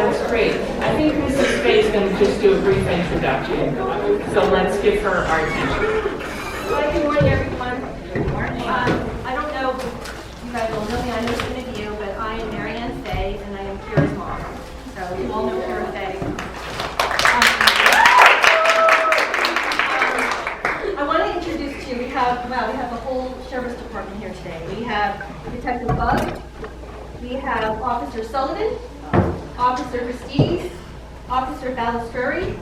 that's great. I think Mrs. Faye is going to just do a brief introduction. So let's give her our attention. Hi, good morning, everyone. I don't know if you guys all know me. I know some of you, but I am Mary Ann Faye, and I am Kira's mom. So you all know Kira Faye. I want to introduce to you. We have the whole sheriff's department here today. We have Detective Bug. We have Officer Sullivan, Officer Christie's, Officer Balistreri,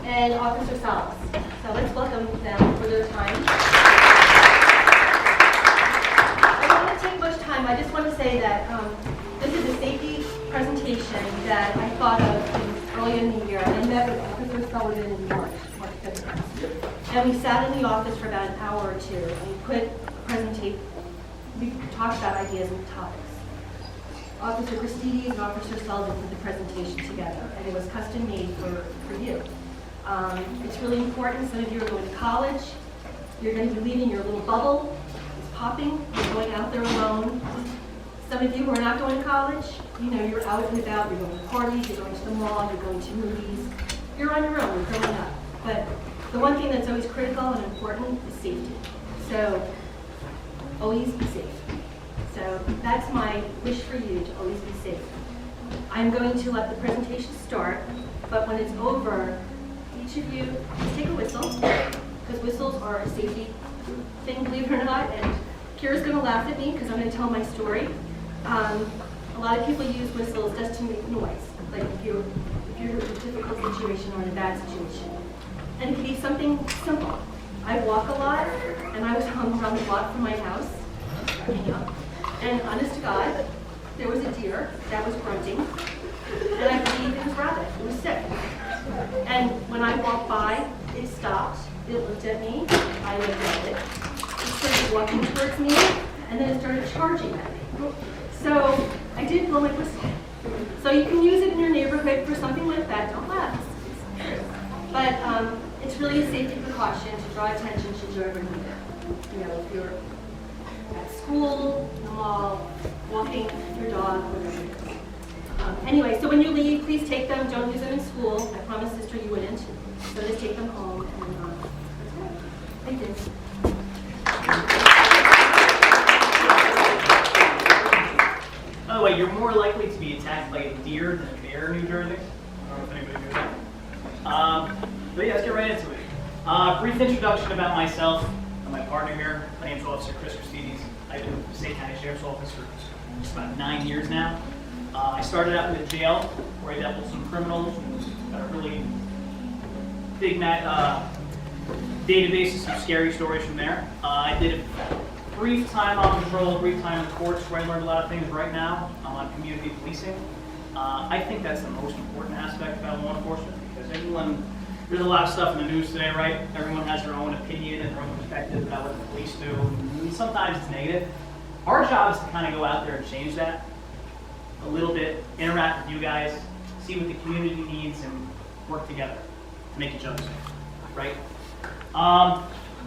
and Officer Salas. So let's welcome them for their time. I don't want to take much time. I just want to say that this is a safety presentation that I thought of early in the year. I met with Officer Sullivan in March 5th. And we sat in the office for about an hour or two, and we talked about ideas and topics. Officer Christie's and Officer Sullivan did the presentation together, and it was custom made for you. It's really important. Some of you are going to college. You're going to be leaving your little bubble. It's popping. You're going out there alone. Some of you who are not going to college, you know, you're out and about. You're going to parties. You're going to the mall. You're going to movies. You're on your own. You're growing up. But the one thing that's always critical and important is safety. So always be safe. So that's my wish for you, to always be safe. I'm going to let the presentation start, but when it's over, each of you, please take a whistle, because whistles are a safety thing, believe it or not, and Kira's going to laugh at me because I'm going to tell my story. A lot of people use whistles just to make noise, like if you're in a difficult situation or in a bad situation. And it can be something simple. I walk a lot, and I was hung around the block from my house, hanging up. And honest to God, there was a deer that was grunting, and I believe it was rabbit. It was sick. And when I walked by, it stopped. It looked at me. I looked at it. It started walking towards me, and then it started charging at me. So I did blow my whistle. So you can use it in your neighborhood for something like that. Don't laugh. But it's really a safety precaution to draw attention should you ever need it. You know, if you're at school, in the mall, walking your dog, whatever it is. Anyway, so when you leave, please take them. Don't use them in school. I promised Sister you wouldn't. So just take them home. And that's it. Thank you. By the way, you're more likely to be attacked by a deer than a bear in New Jersey. I don't know if anybody knew that. But yeah, let's get right into it. Brief introduction about myself. My partner here, my name is Officer Chris Christie's. I've been with the Passaic County Sheriff's Office for just about 9 years now. I started out in the jail where I dealt with some criminals and got a really big database of some scary stories from there. I did a brief time on patrol, a brief time in the courts where I learned a lot of things. Right now, I'm on community policing. I think that's the most important aspect about law enforcement because there's a lot of stuff in the news today, right? Everyone has their own opinion and their own perspective about what the police do. And sometimes it's negative. Our job is to kind of go out there and change that a little bit, interact with you guys, see what the community needs, and work together to make each other safe, right?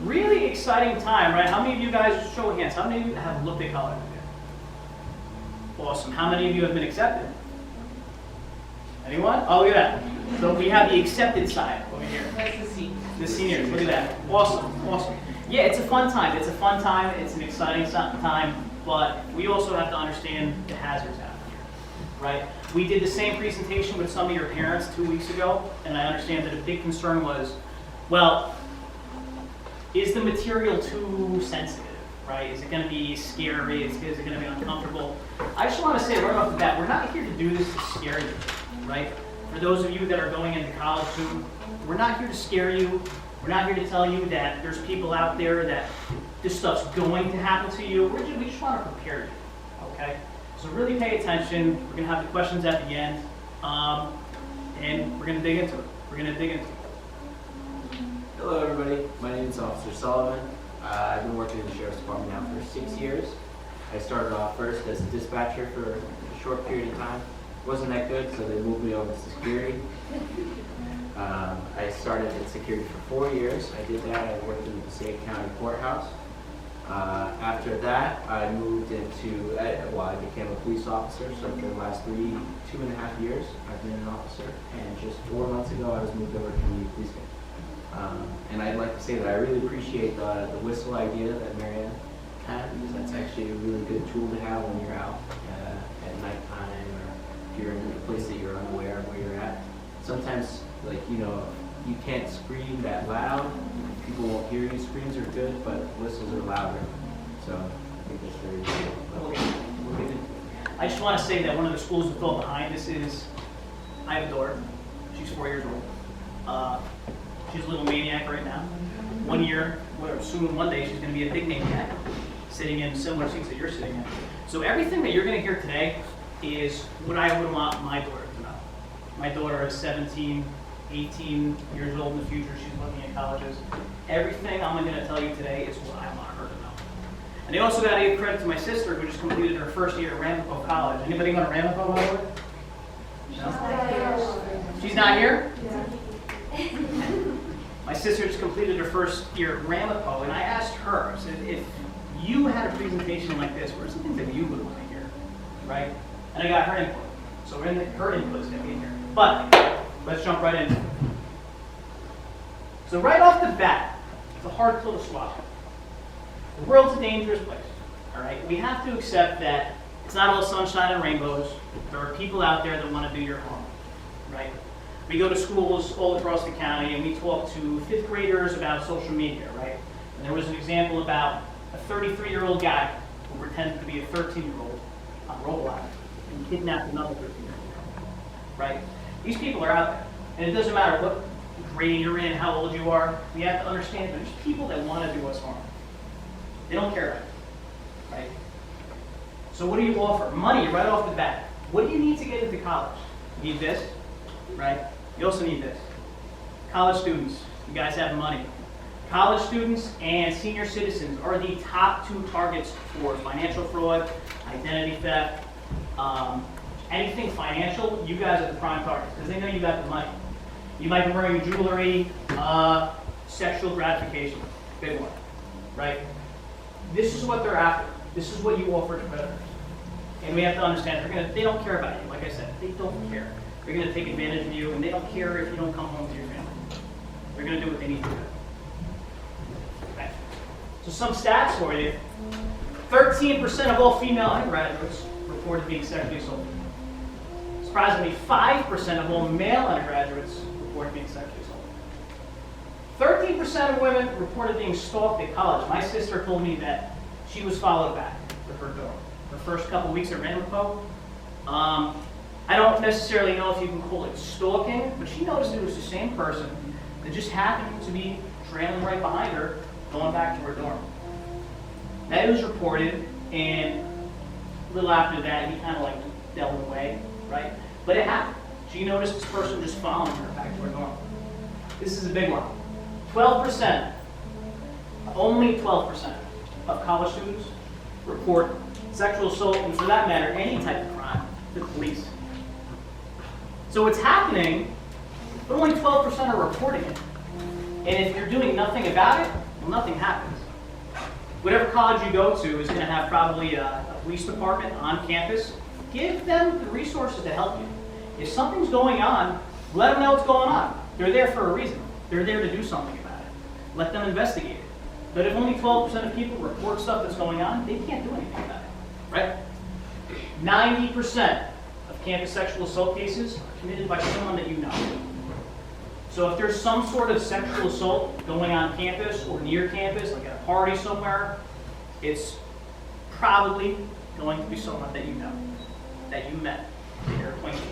Really exciting time, right? How many of you guys, show of hands, how many of you have looked at college? Awesome. How many of you have been accepted? Anyone? Oh, look at that. So we have the accepted side over here. That's the scene. The seniors, look at that. Awesome, awesome. Yeah, it's a fun time. It's a fun time. It's an exciting time, but we also have to understand the hazards out here, right? We did the same presentation with some of your parents 2 weeks ago, and I understand that a big concern was, well, is the material too sensitive, right? Is it going to be scary? Is it going to be uncomfortable? I just want to say right off the bat, we're not here to do this to scare you, right? For those of you that are going into college soon, we're not here to scare you. We're not here to tell you that there's people out there that this stuff's going to happen to you. We just want to prepare you, okay? So really pay attention. We're going to have the questions at the end, and we're going to dig into it. Hello everybody, my name is Officer Sullivan. I've been working in the Sheriff's Department now for 6 years. I started off first as a dispatcher for a short period of time. Wasn't that good, so they moved me over to security. I started in security for 4 years. I did that. I worked in the Passaic County Courthouse. After that, I moved into, I became a police officer, so for the last 2.5 years, I've been an officer, and just 4 months ago, I was moved over to community policing. And I'd like to say that I really appreciate the whistle idea that Marianne had, because that's actually a really good tool to have when you're out at nighttime, or if you're in a place that you're unaware of where you're at. Sometimes, like, you can't scream that loud. People won't hear you. Screams are good, but whistles are louder. So I think that's very good. I just want to say that one of the schools of thought behind this is, I have a daughter. She's 4 years old. She's a little maniac right now. 1 year, soon one day, she's going to be a big maniac, sitting in similar seats that you're sitting in. So everything that you're going to hear today is what I would want my daughter to know. My daughter is 17, 18 years old in the future. She's looking at colleges. Everything I'm going to tell you today is what I want her to know. And I also got to give credit to my sister, who just completed her first year at Ramapo College. Anybody going to Ramapo, by the way? No? She's not here? My sister just completed her first year at Ramapo, and I asked her, I said, if you had a presentation like this, what are some things that you would want to hear, right? And I got her input. So her input is going to be in here. But let's jump right in. So right off the bat, it's a hard pill to swallow. The world's a dangerous place, all right? We have to accept that it's not all sunshine and rainbows. There are people out there that want to do your harm, right? We go to schools all across the county and we talk to 5th graders about social media, right? And there was an example about a 33-year-old guy who pretended to be a 13-year-old on Roblox and kidnapped another 13-year-old, right? These people are out there. And it doesn't matter what grade you're in, how old you are, we have to understand that there's people that want to do us harm. They don't care about it, right? So what do you offer? Money right off the bat. What do you need to get into college? You need this, right? You also need this. College students, you guys have money. College students and senior citizens are the top 2 targets for financial fraud, identity theft, anything financial. You guys are the prime targets because they know you got the money. You might be wearing jewelry, sexual gratification, big one, right? This is what they're after. This is what you offer to predators. And we have to understand, they don't care about you. Like I said, they don't care. They're going to take advantage of you, and they don't care if you don't come home to your family. They're going to do what they need to do. Okay. So some stats for you. 13% of all female undergraduates reported being sexually assaulted. Surprisingly, 5% of all male undergraduates reported being sexually assaulted. 13% of women reported being stalked at college. My sister told me that she was followed back with her dorm. Her first couple weeks at Ramapo. I don't necessarily know if you can call it stalking, but she noticed it was the same person that just happened to be trailing right behind her, going back to her dorm. That was reported, and a little after that, he kind of like delved away, right? But it happened. She noticed this person just following her back to her dorm. This is a big one. 12%, only 12% of college students report sexual assault, and for that matter, any type of crime, to the police. So it's happening, but only 12% are reporting it. And if you're doing nothing about it, well, nothing happens. Whatever college you go to is going to have probably a police department on campus. Give them the resources to help you. If something's going on, let them know what's going on. They're there for a reason. They're there to do something about it. Let them investigate it. But if only 12% of people report stuff that's going on, they can't do anything about it, right? 90% of campus sexual assault cases are committed by someone that you know. So if there's some sort of sexual assault going on campus or near campus, like at a party somewhere, it's probably going to be someone that you know, that you met, that you're acquainted with.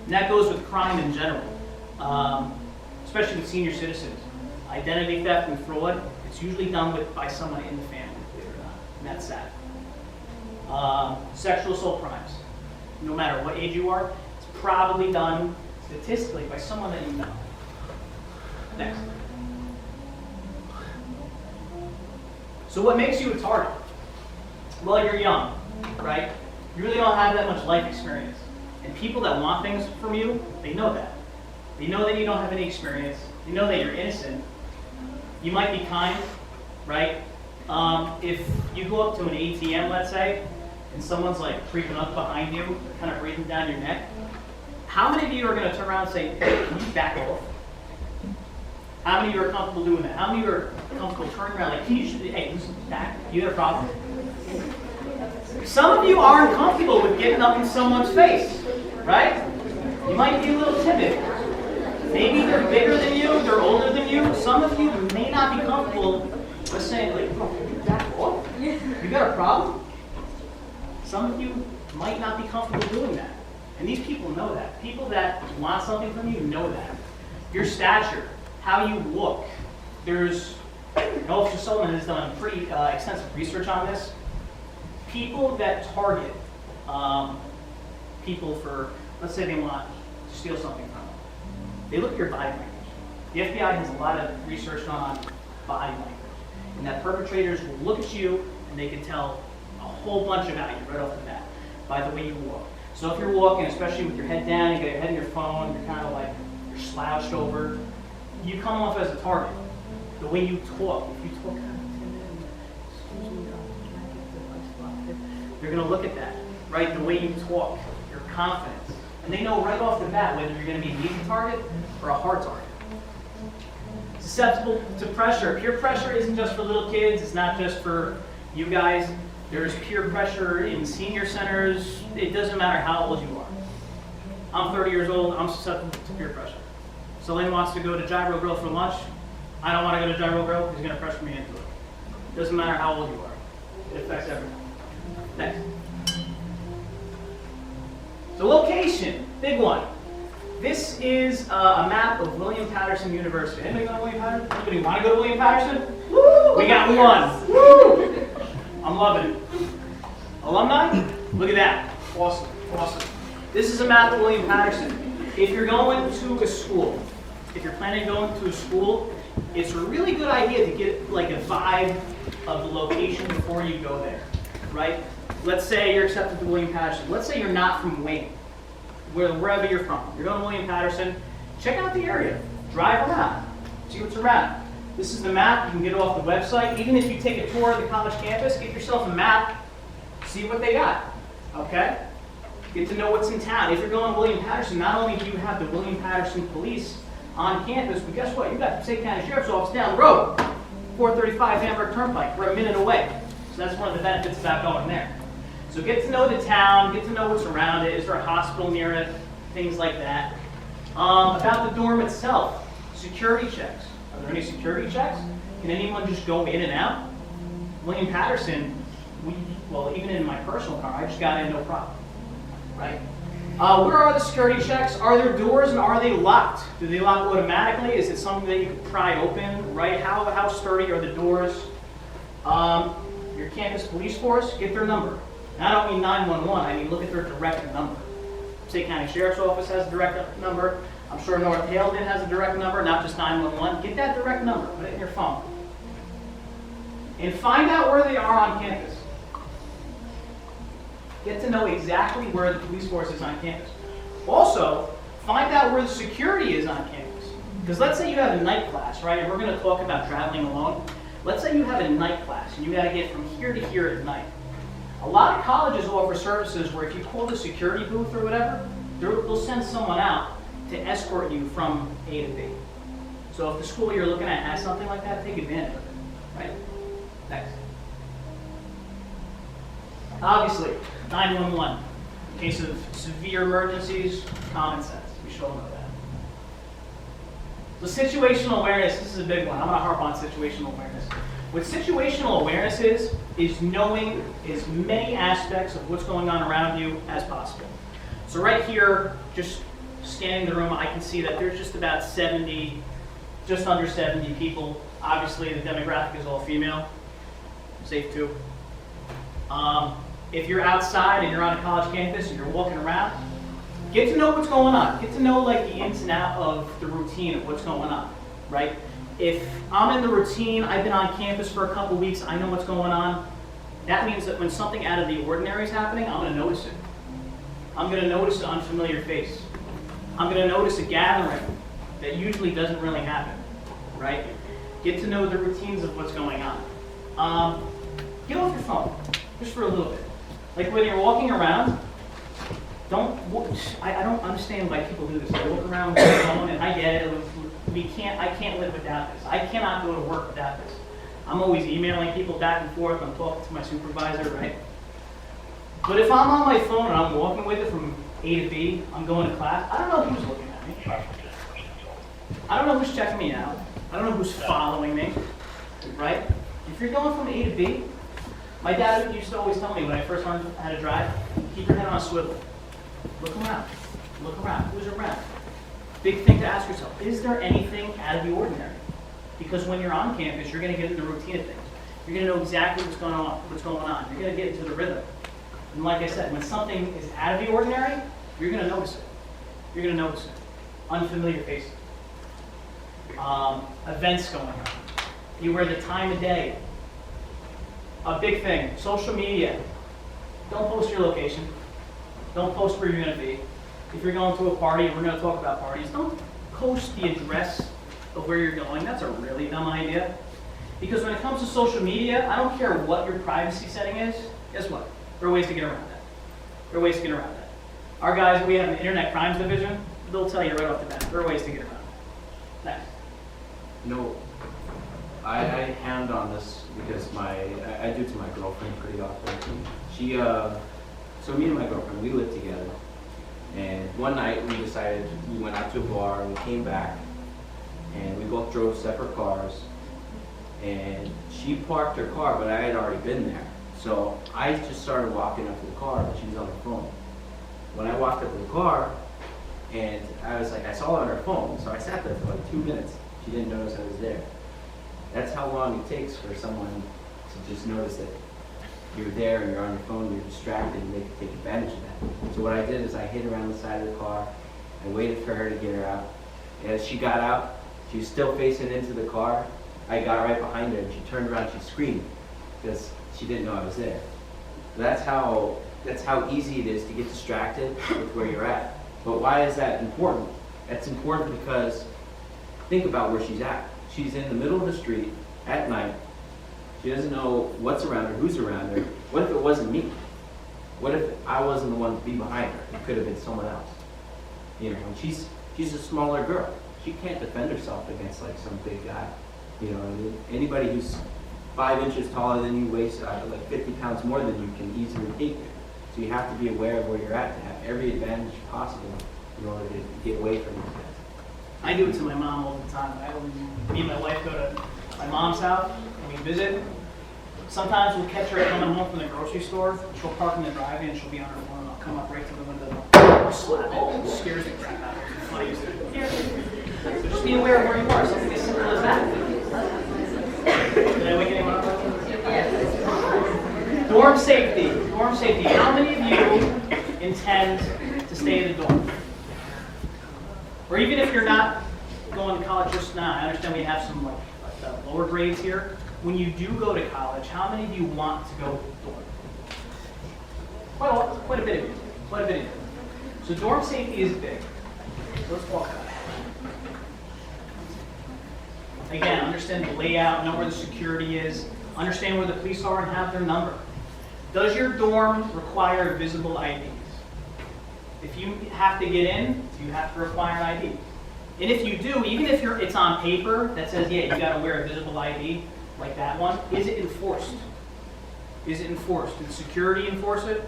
And that goes with crime in general, especially with senior citizens. Identity theft and fraud, it's usually done by someone in the family, believe it or not, and that's sad. Sexual assault crimes, no matter what age you are, it's probably done statistically by someone that you know. Next. So what makes you a target? Well, you're young, right? You really don't have that much life experience. And people that want things from you, they know that. They know that you don't have any experience. They know that you're innocent. You might be kind, right? If you go up to an ATM, let's say, and someone's like creeping up behind you, kind of breathing down your neck, how many of you are going to turn around and say, hey, can you back off? How many of you are comfortable doing that? How many of you are comfortable turning around like, can you just, hey, listen, back? You got a problem? Some of you aren't comfortable with getting up in someone's face, right? You might be a little timid. Maybe they're bigger than you, they're older than you. Some of you may not be comfortable with saying, like, oh, can you back off? You got a problem? Some of you might not be comfortable doing that. And these people know that. People that want something from you know that. Your stature, how you look. Officer Sullivan has done pretty extensive research on this. People that target people for, let's say they want to steal something from them, they look at your body language. The FBI has a lot of research done on body language. And that perpetrators will look at you and they can tell a whole bunch about you right off the bat by the way you walk. So if you're walking, especially with your head down, you got your head in your phone, you're kind of like, you're slouched over, you come off as a target. The way you talk, if you talk kind of timid, excuse me, can I get the ice block here? You're going to look at that, right? The way you talk, your confidence. And they know right off the bat whether you're going to be an easy target or a hard target. Susceptible to pressure. Peer pressure isn't just for little kids. It's not just for you guys. There's peer pressure in senior centers. It doesn't matter how old you are. I'm 30 years old. I'm susceptible to peer pressure. Celine wants to go to Gyro Grill for lunch. I don't want to go to Gyro Grill. He's going to pressure me into it. Doesn't matter how old you are. It affects everyone. Next. The location, big one. This is a map of William Patterson University. Anybody go to William Patterson? Anybody want to go to William Patterson? Woo! We got one. Woo! I'm loving it. Alumni? Look at that. Awesome. Awesome. This is a map of William Patterson. If you're going to a school, if you're planning on going to a school, it's a really good idea to get like a vibe of the location before you go there, right? Let's say you're accepted to William Patterson. Let's say you're not from Wayne, wherever you're from. You're going to William Patterson. Check out the area. Drive around. See what's around. This is the map. You can get it off the website. Even if you take a tour of the college campus, get yourself a map. See what they got. Okay? Get to know what's in town. If you're going to William Patterson, not only do you have the William Patterson Police on campus, but guess what? You got the Passaic County Sheriff's Office down the road. 435 Hamburg Turnpike. We're a minute away. So that's one of the benefits about going there. So get to know the town, get to know what's around it. Is there a hospital near it? Things like that. About the dorm itself, security checks. Are there any security checks? Can anyone just go in and out? William Patterson, well, even in my personal car, I just got in no problem, right? Where are the security checks? Are there doors and are they locked? Do they lock automatically? Is it something that you can pry open, right? How sturdy are the doors? Your campus police force, get their number. And I don't mean 911, I mean look at their direct number. Passaic County Sheriff's Office has a direct number. I'm sure North Haledon has a direct number, not just 911. Get that direct number, put it in your phone. And find out where they are on campus. Get to know exactly where the police force is on campus. Also, find out where the security is on campus. Because let's say you have a night class, right? And we're going to talk about traveling alone. Let's say you have a night class and you got to get from here to here at night. A lot of colleges offer services where if you call the security booth or whatever, they'll send someone out to escort you from A to B. So if the school you're looking at has something like that, take advantage of it, right? Next. Obviously, 911. In case of severe emergencies, common sense. We should all know that. So situational awareness, this is a big one. I'm going to harp on situational awareness. What situational awareness is knowing as many aspects of what's going on around you as possible. So right here, just scanning the room, I can see that there's just about 70, just under 70 people. Obviously, the demographic is all female. Safe too. If you're outside and you're on a college campus and you're walking around, get to know what's going on. Get to know like the ins and outs of the routine of what's going on, right? If I'm in the routine, I've been on campus for a couple weeks, I know what's going on. That means that when something out of the ordinary is happening, I'm going to notice it. I'm going to notice an unfamiliar face. I'm going to notice a gathering that usually doesn't really happen, right? Get to know the routines of what's going on. Get off your phone, just for a little bit. Like when you're walking around, I don't understand why people do this. They walk around with their phone, and I get it. I can't live without this. I cannot go to work without this. I'm always emailing people back and forth. I'm talking to my supervisor, right? But if I'm on my phone and I'm walking with it from A to B, I'm going to class, I don't know who's looking at me. I don't know who's checking me out. I don't know who's following me, right? If you're going from A to B, my dad used to always tell me when I first learned how to drive, keep your head on a swivel. Look around. Look around. Who's around? Big thing to ask yourself, is there anything out of the ordinary? Because when you're on campus, you're going to get in the routine of things. You're going to know exactly what's going on. You're going to get into the rhythm. And like I said, when something is out of the ordinary, you're going to notice it. You're going to notice it. Unfamiliar faces. Events going on. You wear the time of day. A big thing, social media. Don't post your location. Don't post where you're going to be. If you're going to a party, and we're going to talk about parties, don't post the address of where you're going. That's a really dumb idea. Because when it comes to social media, I don't care what your privacy setting is. Guess what? There are ways to get around that. There are ways to get around that. Our guys, we have an internet crimes division. They'll tell you right off the bat. There are ways to get around it. Next. No, I hand on this because I do it to my girlfriend pretty often. She, so me and my girlfriend, we live together. And one night we decided, we went out to a bar and we came back and we both drove separate cars. And she parked her car, but I had already been there. So I just started walking up to the car, but she was on her phone. When I walked up to the car, and I was like, I saw her on her phone, so I sat there for like 2 minutes. She didn't notice I was there. That's how long it takes for someone to just notice that you're there and you're on your phone, you're distracted, and they can take advantage of that. So what I did is I hid around the side of the car, I waited for her to get her out. As she got out, she was still facing into the car. I got right behind her and she turned around, she screamed because she didn't know I was there. That's how easy it is to get distracted with where you're at. But why is that important? That's important because think about where she's at. She's in the middle of the street at night. She doesn't know what's around her, who's around her. What if it wasn't me? What if I wasn't the one to be behind her? It could have been someone else. You know, and she's a smaller girl. She can't defend herself against like some big guy. You know what I mean? Anybody who's 5 inches taller than you, weighs like 50 pounds more than you, can easily take you. So you have to be aware of where you're at to have every advantage possible in order to get away from these guys. I do it to my mom all the time. Me and my wife go to my mom's house and we visit. Sometimes we'll catch her coming home from the grocery store. She'll park in the driveway and she'll be on her phone and I'll come up right to the window. I'll slap it. It scares the crap out of her. It's the funniest thing. So just be aware of where you are. Something as simple as that. Did I wake anyone up? Dorm safety. Dorm safety. How many of you intend to stay in the dorm? Or even if you're not going to college just now, I understand we have some like lower grades here. When you do go to college, how many of you want to go dorm? Quite a bit of you. Quite a bit of you. So dorm safety is big. Let's talk about it. Again, understand the layout, know where the security is, understand where the police are and have their number. Does your dorm require visible IDs? If you have to get in, you have to require an ID. And if you do, even if it's on paper that says, yeah, you got to wear a visible ID, like that one, is it enforced? Is it enforced? Did security enforce it?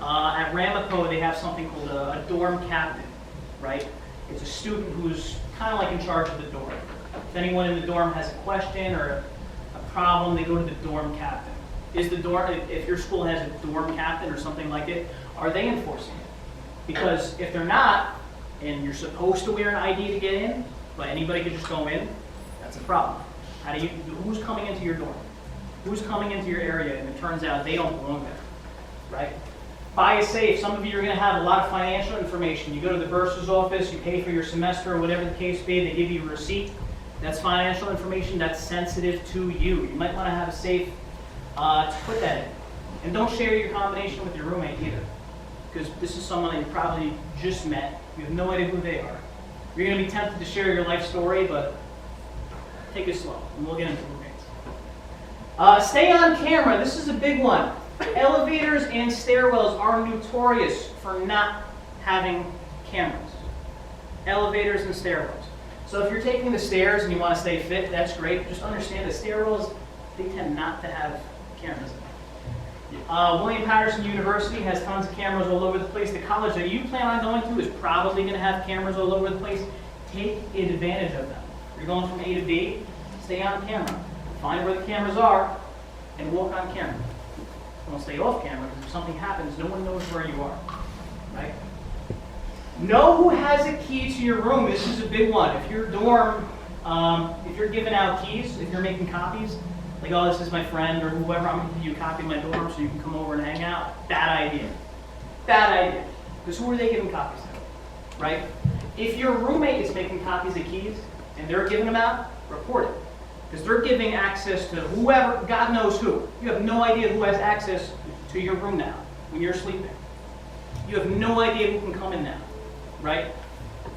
At Ramapo, they have something called a dorm captain, right? It's a student who's kind of like in charge of the dorm. If anyone in the dorm has a question or a problem, they go to the dorm captain. Is the dorm, if your school has a dorm captain or something like it, are they enforcing it? Because if they're not, and you're supposed to wear an ID to get in, but anybody can just go in, that's a problem. Who's coming into your dorm? Who's coming into your area and it turns out they don't belong there, right? Buy a safe. Some of you are going to have a lot of financial information. You go to the bursar's office, you pay for your semester or whatever the case be, they give you a receipt. That's financial information that's sensitive to you. You might want to have a safe to put that in. And don't share your combination with your roommate either. Because this is someone that you probably just met. You have no idea who they are. You're going to be tempted to share your life story, but take it slow, and we'll get into roommates. Stay on camera. This is a big one. Elevators and stairwells are notorious for not having cameras. Elevators and stairwells. So if you're taking the stairs and you want to stay fit, that's great. Just understand that stairwells, they tend not to have cameras. William Patterson University has tons of cameras all over the place. The college that you plan on going to is probably going to have cameras all over the place. Take advantage of them. You're going from A to B, stay on camera. Find where the cameras are and walk on camera. Don't stay off camera because if something happens, no one knows where you are. Right? Know who has a key to your room. This is a big one. If your dorm, if you're giving out keys, if you're making copies, like, oh, this is my friend or whoever, I'm going to give you a copy of my dorm so you can come over and hang out. Bad idea. Bad idea. Because who are they giving copies to? Right? If your roommate is making copies of keys and they're giving them out, report it. Because they're giving access to whoever, God knows who. You have no idea who has access to your room now when you're sleeping. You have no idea who can come in now, right?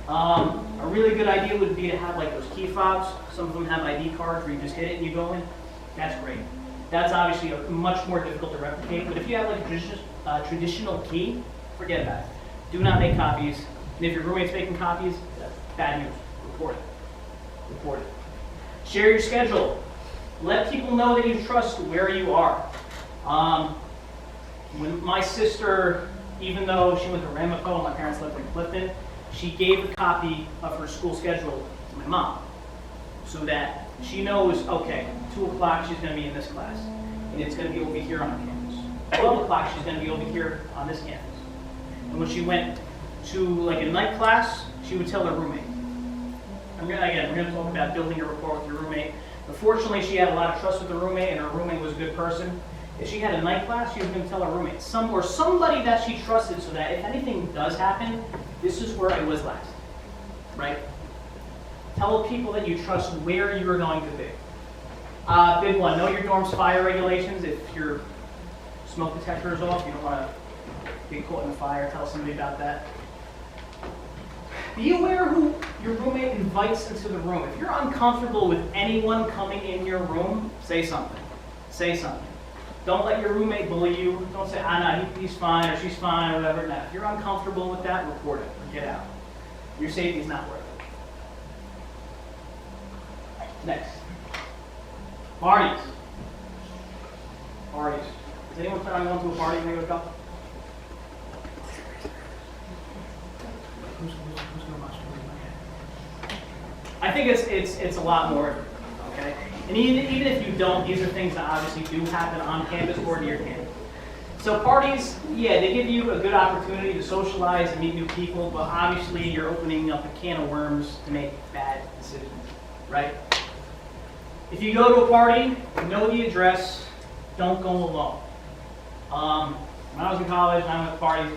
A really good idea would be to have like those key fobs. Some of them have ID cards where you just hit it and you go in. That's great. That's obviously much more difficult to replicate. But if you have like a traditional key, forget about it. Do not make copies. And if your roommate's making copies, that's bad news. Report it. Report it. Share your schedule. Let people know that you trust where you are. When my sister, even though she went to Ramapo and my parents lived in Clifton, she gave a copy of her school schedule to my mom so that she knows, okay, 2 o'clock she's going to be in this class, and it's going to be over here on our campus. 12 o'clock she's going to be over here on this campus. And when she went to like a night class, she would tell her roommate. We're going to talk about building a rapport with your roommate. But fortunately, she had a lot of trust with her roommate, and her roommate was a good person. If she had a night class, she was going to tell her roommate, somebody that she trusted, so that if anything does happen, this is where I was last, right? Tell people that you trust where you are going to be. Big one, know your dorm's fire regulations. If your smoke detector is off, you don't want to get caught in a fire, tell somebody about that. Be aware who your roommate invites into the room. If you're uncomfortable with anyone coming in your room, say something. Say something. Don't let your roommate bully you. Don't say, no, he's fine or she's fine or whatever. No, if you're uncomfortable with that, report it or get out. Your safety is not worth it. Next. Parties. Parties. Does anyone plan on going to a party when they go? I think it's a lot more, okay? And even if you don't, these are things that obviously do happen on campus or near campus. So parties, yeah, they give you a good opportunity to socialize and meet new people, but obviously you're opening up a can of worms to make bad decisions, right? If you go to a party, know the address, don't go alone. When I was in college and I went to parties,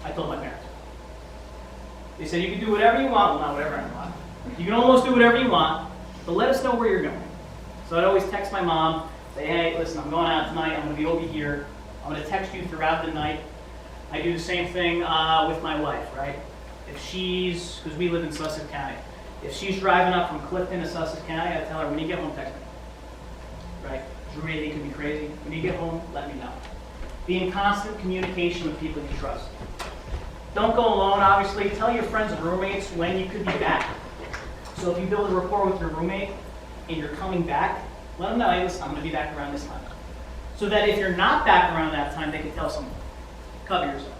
I told my parents. They said you can do whatever you want. Well, not whatever I want. You can almost do whatever you want, but let us know where you're going. So I'd always text my mom, say, hey, listen, I'm going out tonight. I'm going to be over here. I'm going to text you throughout the night. I do the same thing with my wife, right? If she's, because we live in Sussex County, if she's driving up from Clifton to Sussex County, I tell her, when you get home, text me. Right? Drew, anything can be crazy. When you get home, let me know. Be in constant communication with people you trust. Don't go alone, obviously. Tell your friends and roommates when you could be back. So if you build a rapport with your roommate and you're coming back, let them know, hey, listen, I'm going to be back around this time. So that if you're not back around that time, they can tell someone. Cover yourself.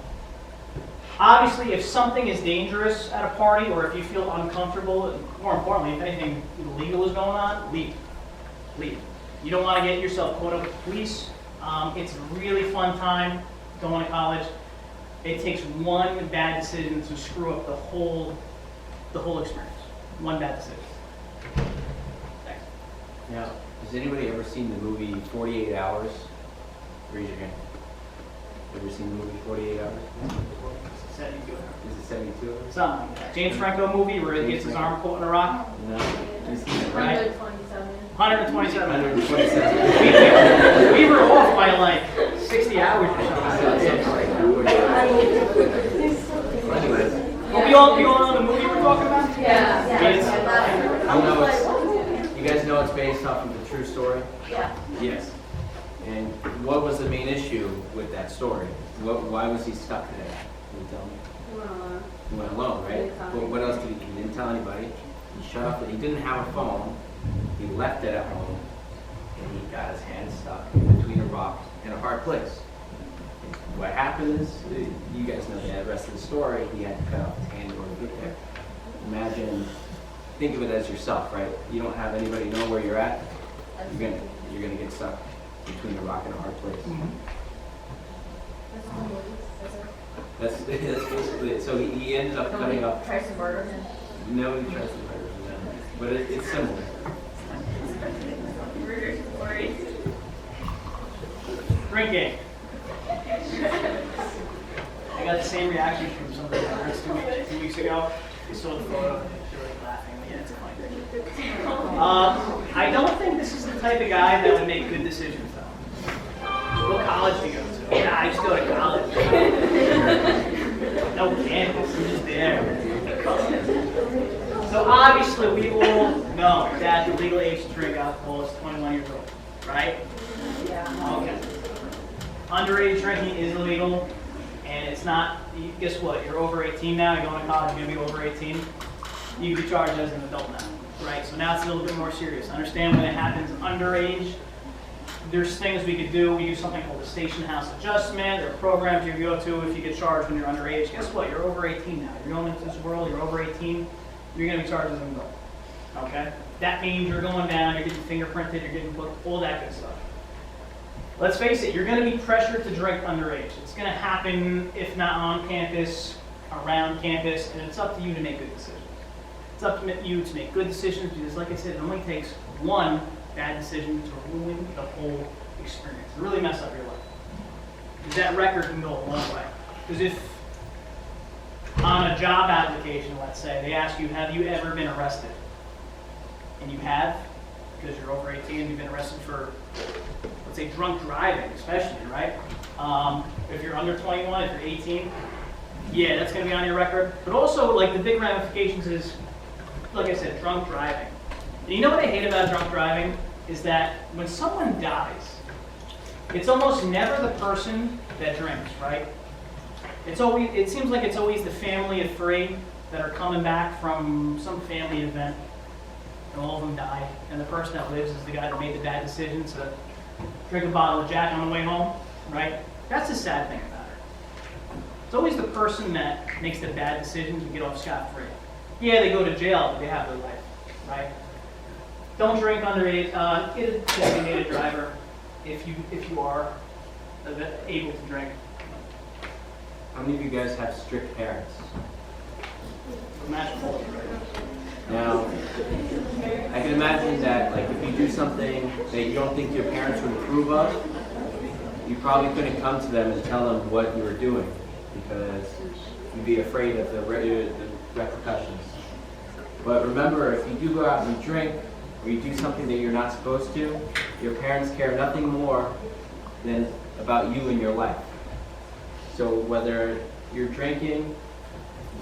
Obviously, if something is dangerous at a party or if you feel uncomfortable, and more importantly, if anything illegal is going on, leave. Leave. You don't want to get yourself caught up with the police. It's a really fun time going to college. It takes one bad decision to screw up the whole experience. One bad decision. Thanks. Now, has anybody ever seen the movie 48 Hours? Raise your hand. Ever seen the movie 48 Hours? 72 hours. Is it 72 hours? Something like that. James Franco movie where he gets his arm caught in a rock. No. Right? 127. 127. We were off by like 60 hours or something. Well, we all know the movie we're talking about? Yeah. You guys know it's based off of a true story? Yeah. Yes. And what was the main issue with that story? Why was he stuck there? Can you tell me? He went alone, right? But what else did he do? He didn't tell anybody. He shut off. He didn't have a phone. He left it at home, and he got his hand stuck between a rock and a hard place. What happened is, you guys know the rest of the story. He had to cut off his hand in order to get there. Imagine, think of it as yourself, right? You don't have anybody know where you're at. You're gonna get stuck between a rock and a hard place. That's basically it. So he ended up cutting up. Tries to murder him. Nobody tries to murder him, no. But it's similar. Murder stories. Drinking. I got the same reaction from some of the parents 2 weeks ago. They saw the photo and they were like laughing. Like, yeah, it's a fine. I don't think this is the type of guy that would make good decisions, though. What college do you go to? Yeah, I just go to college. No campus, I'm just there. So obviously we all know that the legal age to drink alcohol is 21 years old, right? Yeah. Okay. Underage drinking is illegal, and it's not, guess what, you're over 18 now, you're going to college, you're going to be over 18, you can be charged as an adult now, right? So now it's a little bit more serious. Understand when it happens underage, there's things we could do. We do something called the station house adjustment. There are programs you go to if you get charged when you're underage. Guess what, you're over 18 now. You're going into this world, you're over 18, you're going to be charged as an adult, okay? That means you're going down, you're getting fingerprinted, you're getting booked, all that good stuff. Let's face it, you're going to be pressured to drink underage. It's going to happen, if not on campus, around campus, and it's up to you to make good decisions. It's up to you to make good decisions because, like I said, it only takes one bad decision to ruin the whole experience, to really mess up your life. Because that record can go a long way. Because if on a job application, let's say, they ask you, have you ever been arrested? And you have, because you're over 18, you've been arrested for, let's say, drunk driving, especially, right? If you're under 21, if you're 18, yeah, that's going to be on your record. But also, like, the big ramifications is, like I said, drunk driving. And you know what I hate about drunk driving? Is that when someone dies, it's almost never the person that drinks, right? It seems like it's always the family of three that are coming back from some family event, and all of them die, and the person that lives is the guy that made the bad decision to drink a bottle of Jack on the way home, right? That's the sad thing about it. It's always the person that makes the bad decision to get off scot-free. Yeah, they go to jail, but they have their life, right? Don't drink underage. Get a designated driver if you are able to drink. How many of you guys have strict parents? Now, I can imagine that, like, if you do something that you don't think your parents would approve of, you probably couldn't come to them and tell them what you were doing because you'd be afraid of the repercussions. But remember, if you do go out and drink, or you do something that you're not supposed to, your parents care nothing more than about you and your life. So whether you're drinking,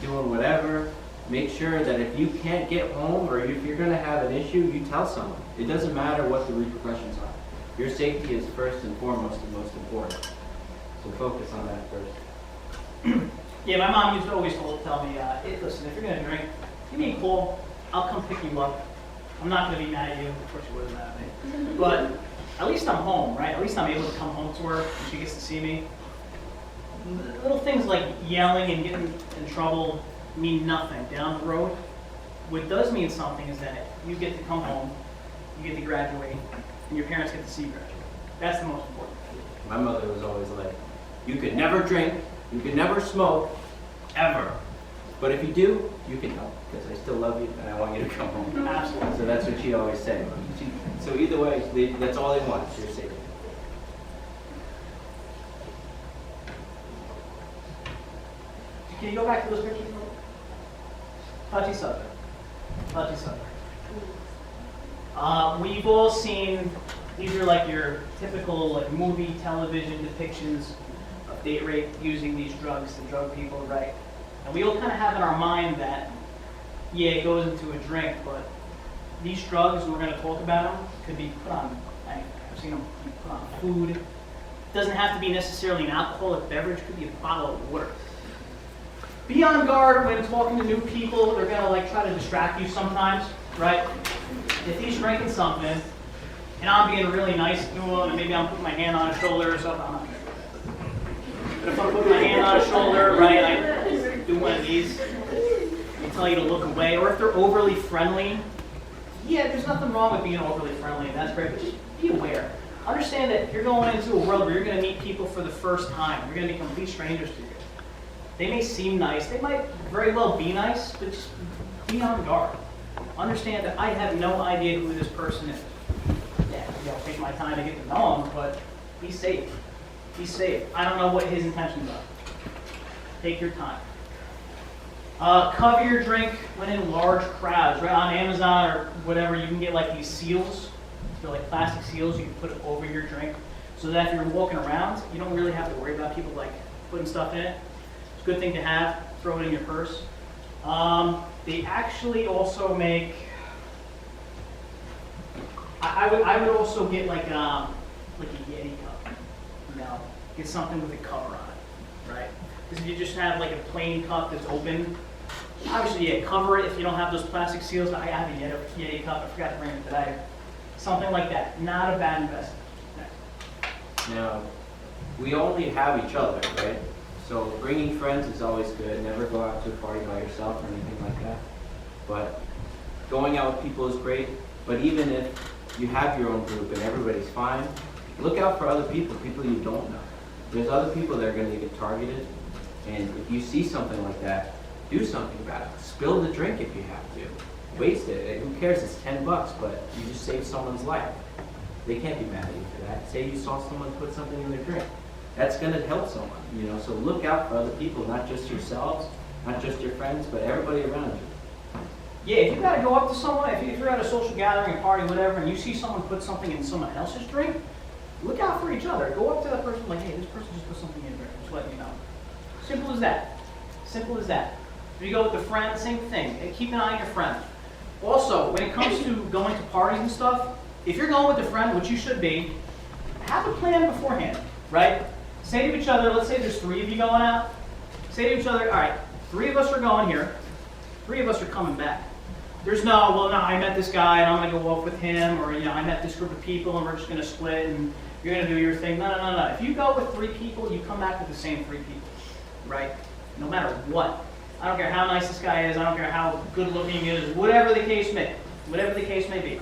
doing whatever, make sure that if you can't get home or if you're going to have an issue, you tell someone. It doesn't matter what the repercussions are. Your safety is first and foremost and most important. So focus on that first. Yeah, my mom used to always tell me, listen, if you're going to drink, give me a call. I'll come pick you up. I'm not going to be mad at you. Of course, she wasn't mad at me. But at least I'm home, right? At least I'm able to come home to her and she gets to see me. Little things like yelling and getting in trouble mean nothing down the road. What does mean something is that you get to come home, you get to graduate, and your parents get to see you graduate. That's the most important. My mother was always like, you could never drink, you could never smoke, ever. But if you do, you can help, because I still love you and I want you to come home. Absolutely. So that's what she always said. So either way, that's all they want, is your safety. Can you go back to those pictures? Touchy subject. Touchy subject. We've all seen, these are like your typical like movie, television depictions of date rape using these drugs to drug people, right? And we all kind of have in our mind that, yeah, it goes into a drink, but these drugs, we're going to talk about them, could be put on anything. I've seen them put on food. Doesn't have to be necessarily an alcoholic beverage, could be a bottle of water. Be on guard when talking to new people. They're gonna like try to distract you sometimes, right? If he's drinking something, and I'm being really nice to him, and maybe I'm putting my hand on his shoulder or something, I'm not gonna do that. But if I'm putting my hand on his shoulder, right, I do one of these, they tell you to look away, or if they're overly friendly, yeah, there's nothing wrong with being overly friendly, and that's great, but just be aware. Understand that you're going into a world where you're going to meet people for the first time. You're going to be complete strangers to you. They may seem nice. They might very well be nice, but just be on guard. Understand that I have no idea who this person is. Yeah, I'll take my time to get to know him, but be safe. Be safe. I don't know what his intentions are. Take your time. Cover your drink when in large crowds. Right on Amazon or whatever, you can get like these seals. They're like plastic seals. You can put it over your drink so that if you're walking around, you don't really have to worry about people like putting stuff in it. It's a good thing to have. Throw it in your purse. They actually also make. I would also get like a Yeti cup. You know, get something with a cover on it, right? Because if you just have like a plain cup that's open, obviously yeah, cover it if you don't have those plastic seals. I have a Yeti cup. I forgot to bring it today. Something like that. Not a bad investment. Next. Now, we only have each other, right? So bringing friends is always good. Never go out to a party by yourself or anything like that. But going out with people is great. But even if you have your own group and everybody's fine, look out for other people you don't know. There's other people that are going to get targeted. And if you see something like that, do something about it. Spill the drink if you have to. Waste it. Who cares? It's $10, but you just saved someone's life. They can't be mad at you for that. Say you saw someone put something in their drink. That's going to help someone, you know. So look out for other people, not just yourselves, not just your friends, but everybody around you. Yeah, if you got to go up to someone, if you're at a social gathering, a party, whatever, and you see someone put something in someone else's drink, look out for each other. Go up to that person like, hey, this person just put something in your drink. Just let me know. Simple as that. Simple as that. If you go with a friend, same thing. Hey, keep an eye on your friend. Also, when it comes to going to parties and stuff, if you're going with a friend, which you should be, have a plan beforehand, right? Say to each other, let's say there's 3 of you going out. Say to each other, all right, 3 of us are going here. 3 of us are coming back. There's no, well, no, I met this guy and I'm going to go off with him, or, you know, I met this group of people and we're just going to split and you're going to do your thing. No, no, no, no. If you go with 3 people, you come back with the same 3 people, right? No matter what. I don't care how nice this guy is. I don't care how good looking he is. Whatever the case may be.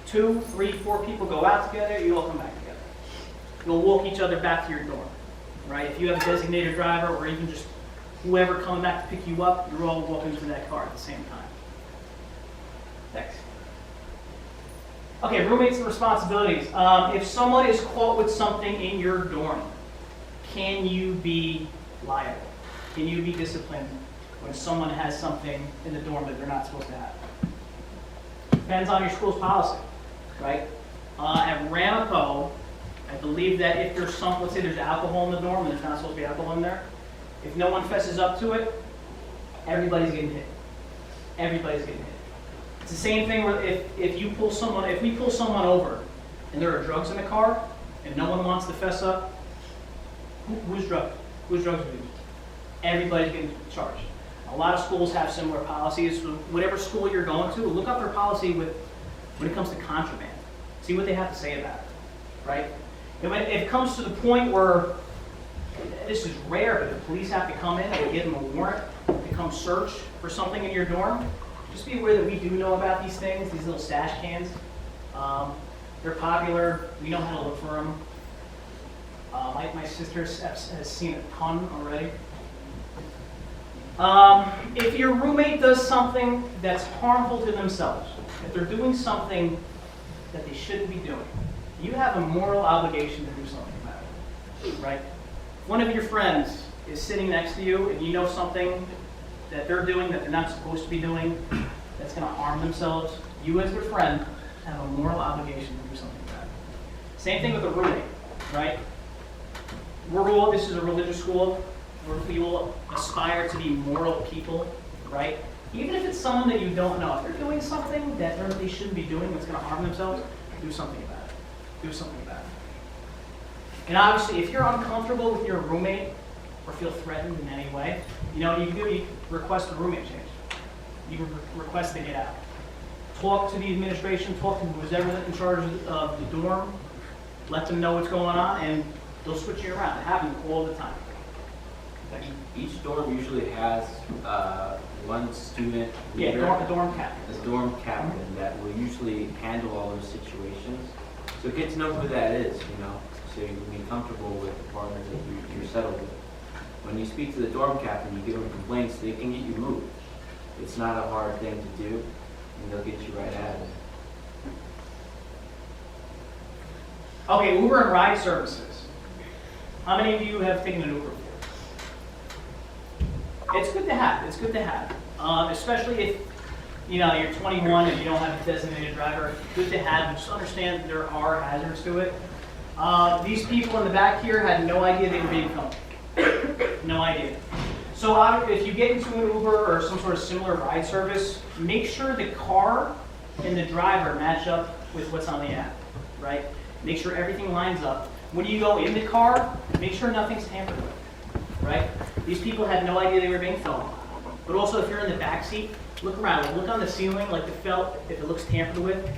2, 3, 4 people go out together. You all come back together. You'll walk each other back to your dorm, right? If you have a designated driver, or even just whoever coming back to pick you up, you're all walking to that car at the same time. Next. Okay, roommates and responsibilities. If someone is caught with something in your dorm, can you be liable? Can you be disciplined when someone has something in the dorm that they're not supposed to have? Depends on your school's policy, right? At Ramapo, I believe that if there's some, let's say there's alcohol in the dorm and there's not supposed to be alcohol in there, if no one fesses up to it, everybody's getting hit. Everybody's getting hit. It's the same thing where if we pull someone over and there are drugs in the car and no one wants to fess up, who's drugs? Whose drugs are these? Everybody's getting charged. A lot of schools have similar policies. So whatever school you're going to, look up their policy when it comes to contraband. See what they have to say about it, right? And when it comes to the point where, this is rare, but the police have to come in and give them a warrant to come search for something in your dorm, just be aware that we do know about these things, these little stash cans. They're popular. We know how to look for them. My sister has seen a ton already. If your roommate does something that's harmful to themselves, if they're doing something that they shouldn't be doing, you have a moral obligation to do something about it, right? If one of your friends is sitting next to you and you know something that they're doing that they're not supposed to be doing that's going to harm themselves, you as their friend have a moral obligation to do something about it. Same thing with a roommate, right? This is a religious school. We will aspire to be moral people, right? Even if it's someone that you don't know. If they're doing something that they shouldn't be doing that's going to harm themselves, do something about it. do something about it. And obviously, if you're uncomfortable with your roommate or feel threatened in any way, you know what you can do? You can request a roommate change. You can request to get out. Talk to the administration, talk to who's ever in charge of the dorm, let them know what's going on, and they'll switch you around. It happens all the time. Each dorm usually has one student Yeah, leader, dorm captain. a dorm captain that will usually handle all those situations. So get to know who that is, you know, so you can be comfortable with the partner that you're settled with. When you speak to the dorm captain, you give them complaints, they can get you moved. It's not a hard thing to do, and they'll get you right at it. Okay, Uber and ride services. How many of you have taken an Uber before? It's good to have. It's good to have. Especially if you're 21 and you don't have a designated driver. Good to have. Just understand there are hazards to it. These people in the back here had no idea they were being filmed. No idea. So if you get into an Uber or some sort of similar ride service, make sure the car and the driver match up with what's on the app, right? Make sure everything lines up. When you go in the car, make sure nothing's tampered with, right? These people had no idea they were being filmed. But also, if you're in the back seat, look around. Like, look on the ceiling, like the felt, if it looks tampered with.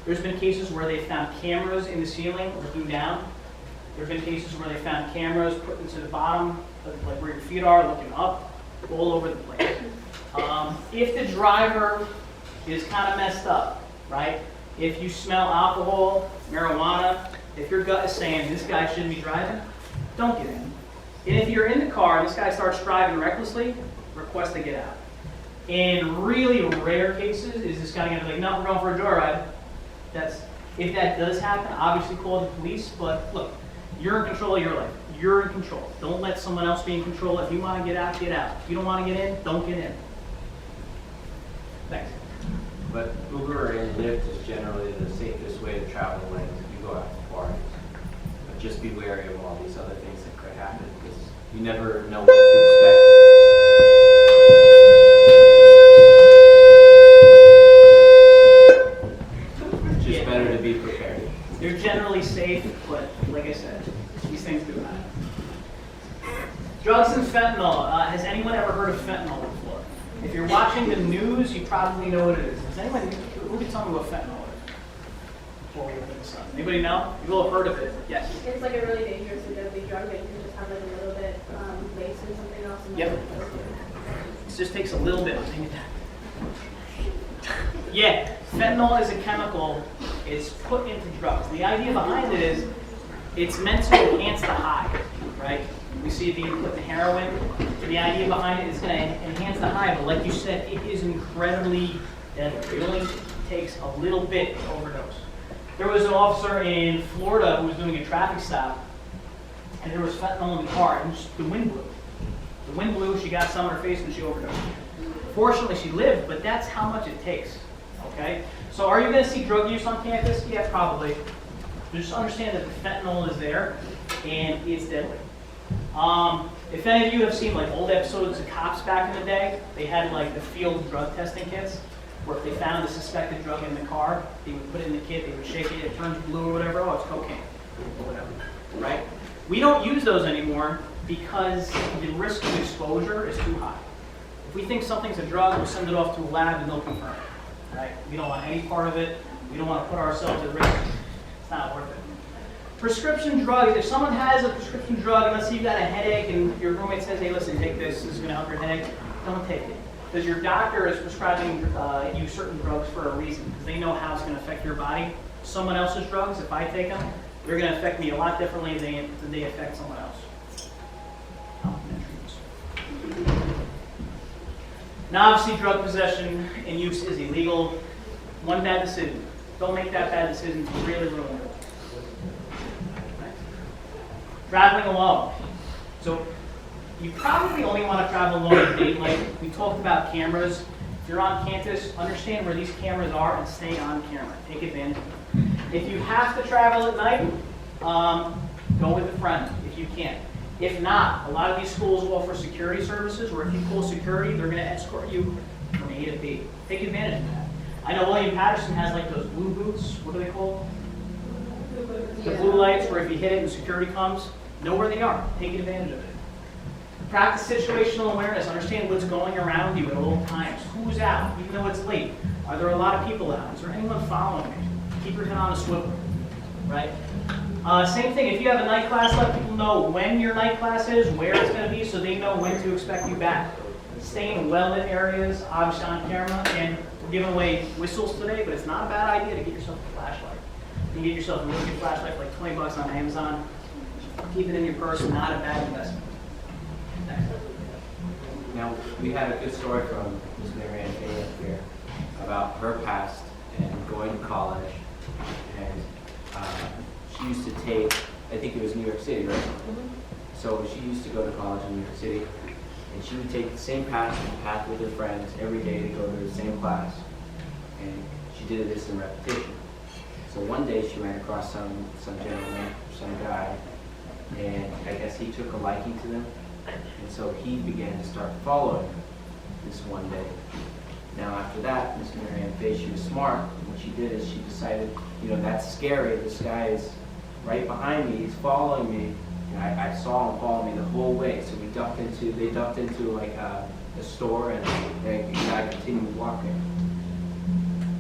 There's been cases where they found cameras in the ceiling looking down. There's been cases where they found cameras put into the bottom, like where your feet are, looking up, all over the place. If the driver is kind of messed up, right? If you smell alcohol, marijuana, if your gut is saying this guy shouldn't be driving, don't get in. And if you're in the car and this guy starts driving recklessly, request to get out. In really rare cases, is this guy going to be like, no, we're going for a joyride? If that does happen, obviously call the police, but look, you're in control of your life. You're in control. Don't let someone else be in control. If you want to get out, get out. If you don't want to get in, don't get in. Thanks. But Uber and Lyft is generally the safest way to travel when you go out to parties. But just be wary of all these other things that could happen because you never know what to expect. It's just better to be prepared. They're generally safe, but like I said, these things do happen. Drugs and fentanyl. Has anyone ever heard of fentanyl before? If you're watching the news, you probably know what it is. Who can tell me what fentanyl is? Before we open this up. Anybody know? You all have heard of it. Yes? It's like a really dangerous and deadly drug that you can just have like a little bit laced in something else. And Yep. It just takes a little bit. Yeah, fentanyl is a chemical. It's put into drugs. The idea behind it is it's meant to enhance the high, right? We see it being put in heroin. The idea behind it is going to enhance the high, but like you said, it is incredibly deadly. It only takes a little bit to overdose. There was an officer in Florida who was doing a traffic stop, and there was fentanyl in the car, and the wind blew. The wind blew, she got some on her face, and she overdosed. Fortunately, she lived, but that's how much it takes, okay? So are you going to see drug use on campus? Yeah, probably. Just understand that the fentanyl is there, and it's deadly. If any of you have seen like old episodes of Cops back in the day, they had like the field drug testing kits, where if they found a suspected drug in the car, they would put it in the kit, they would shake it, it turns blue or whatever, oh, it's cocaine, or whatever, right? We don't use those anymore because the risk of exposure is too high. If we think something's a drug, we'll send it off to a lab and they'll confirm it, right? We don't want any part of it. We don't want to put ourselves at risk. It's not worth it. Prescription drugs, if someone has a prescription drug, and let's say you've got a headache and your roommate says, hey, listen, take this is going to help your headache, don't take it. Because your doctor is prescribing you certain drugs for a reason, because they know how it's going to affect your body. Someone else's drugs, if I take them, they're going to affect me a lot differently than they affect someone else. Now, obviously, drug possession and use is illegal. One bad decision. Don't make that bad decision to really ruin it. Traveling alone. So you probably only want to travel alone at date night. We talked about cameras. If you're on campus, understand where these cameras are and stay on camera. Take advantage of them. If you have to travel at night, go with a friend if you can. If not, a lot of these schools offer security services where if you call security, they're going to escort you from A to B. Take advantage of that. I know William Patterson has like those blue boots. What are they called? The blue lights where if you hit it and security comes, know where they are. Take advantage of it. Practice situational awareness. Understand what's going around you at all times. Who's out, even though it's late? Are there a lot of people out? Is there anyone following me? Keep your head on a swivel, right? Same thing, if you have a night class, let people know when your night class is, where it's going to be, so they know when to expect you back. Stay in well-lit areas, obviously on camera, and we're giving away whistles today, but it's not a bad idea to get yourself a flashlight. You can get yourself a really good flashlight for like 20 bucks on Amazon. Keep it in your purse, not a bad investment. Next. Now, we had a good story from Ms. Mary Ann Fay up here about her past and going to college. And she used to take, I think it was New York City, right? So she used to go to college in New York City, and she would take the same path with her friends every day to go to the same class. And she did this in repetition. So one day she ran across some gentleman, some guy, and I guess he took a liking to them. And so he began to start following this one day. Now after that, Miss Mary Ann Fay, she was smart. And what she did is she decided, that's scary. This guy is right behind me. He's following me. And I saw him follow me the whole way. So they ducked into like a store, and the guy continued walking.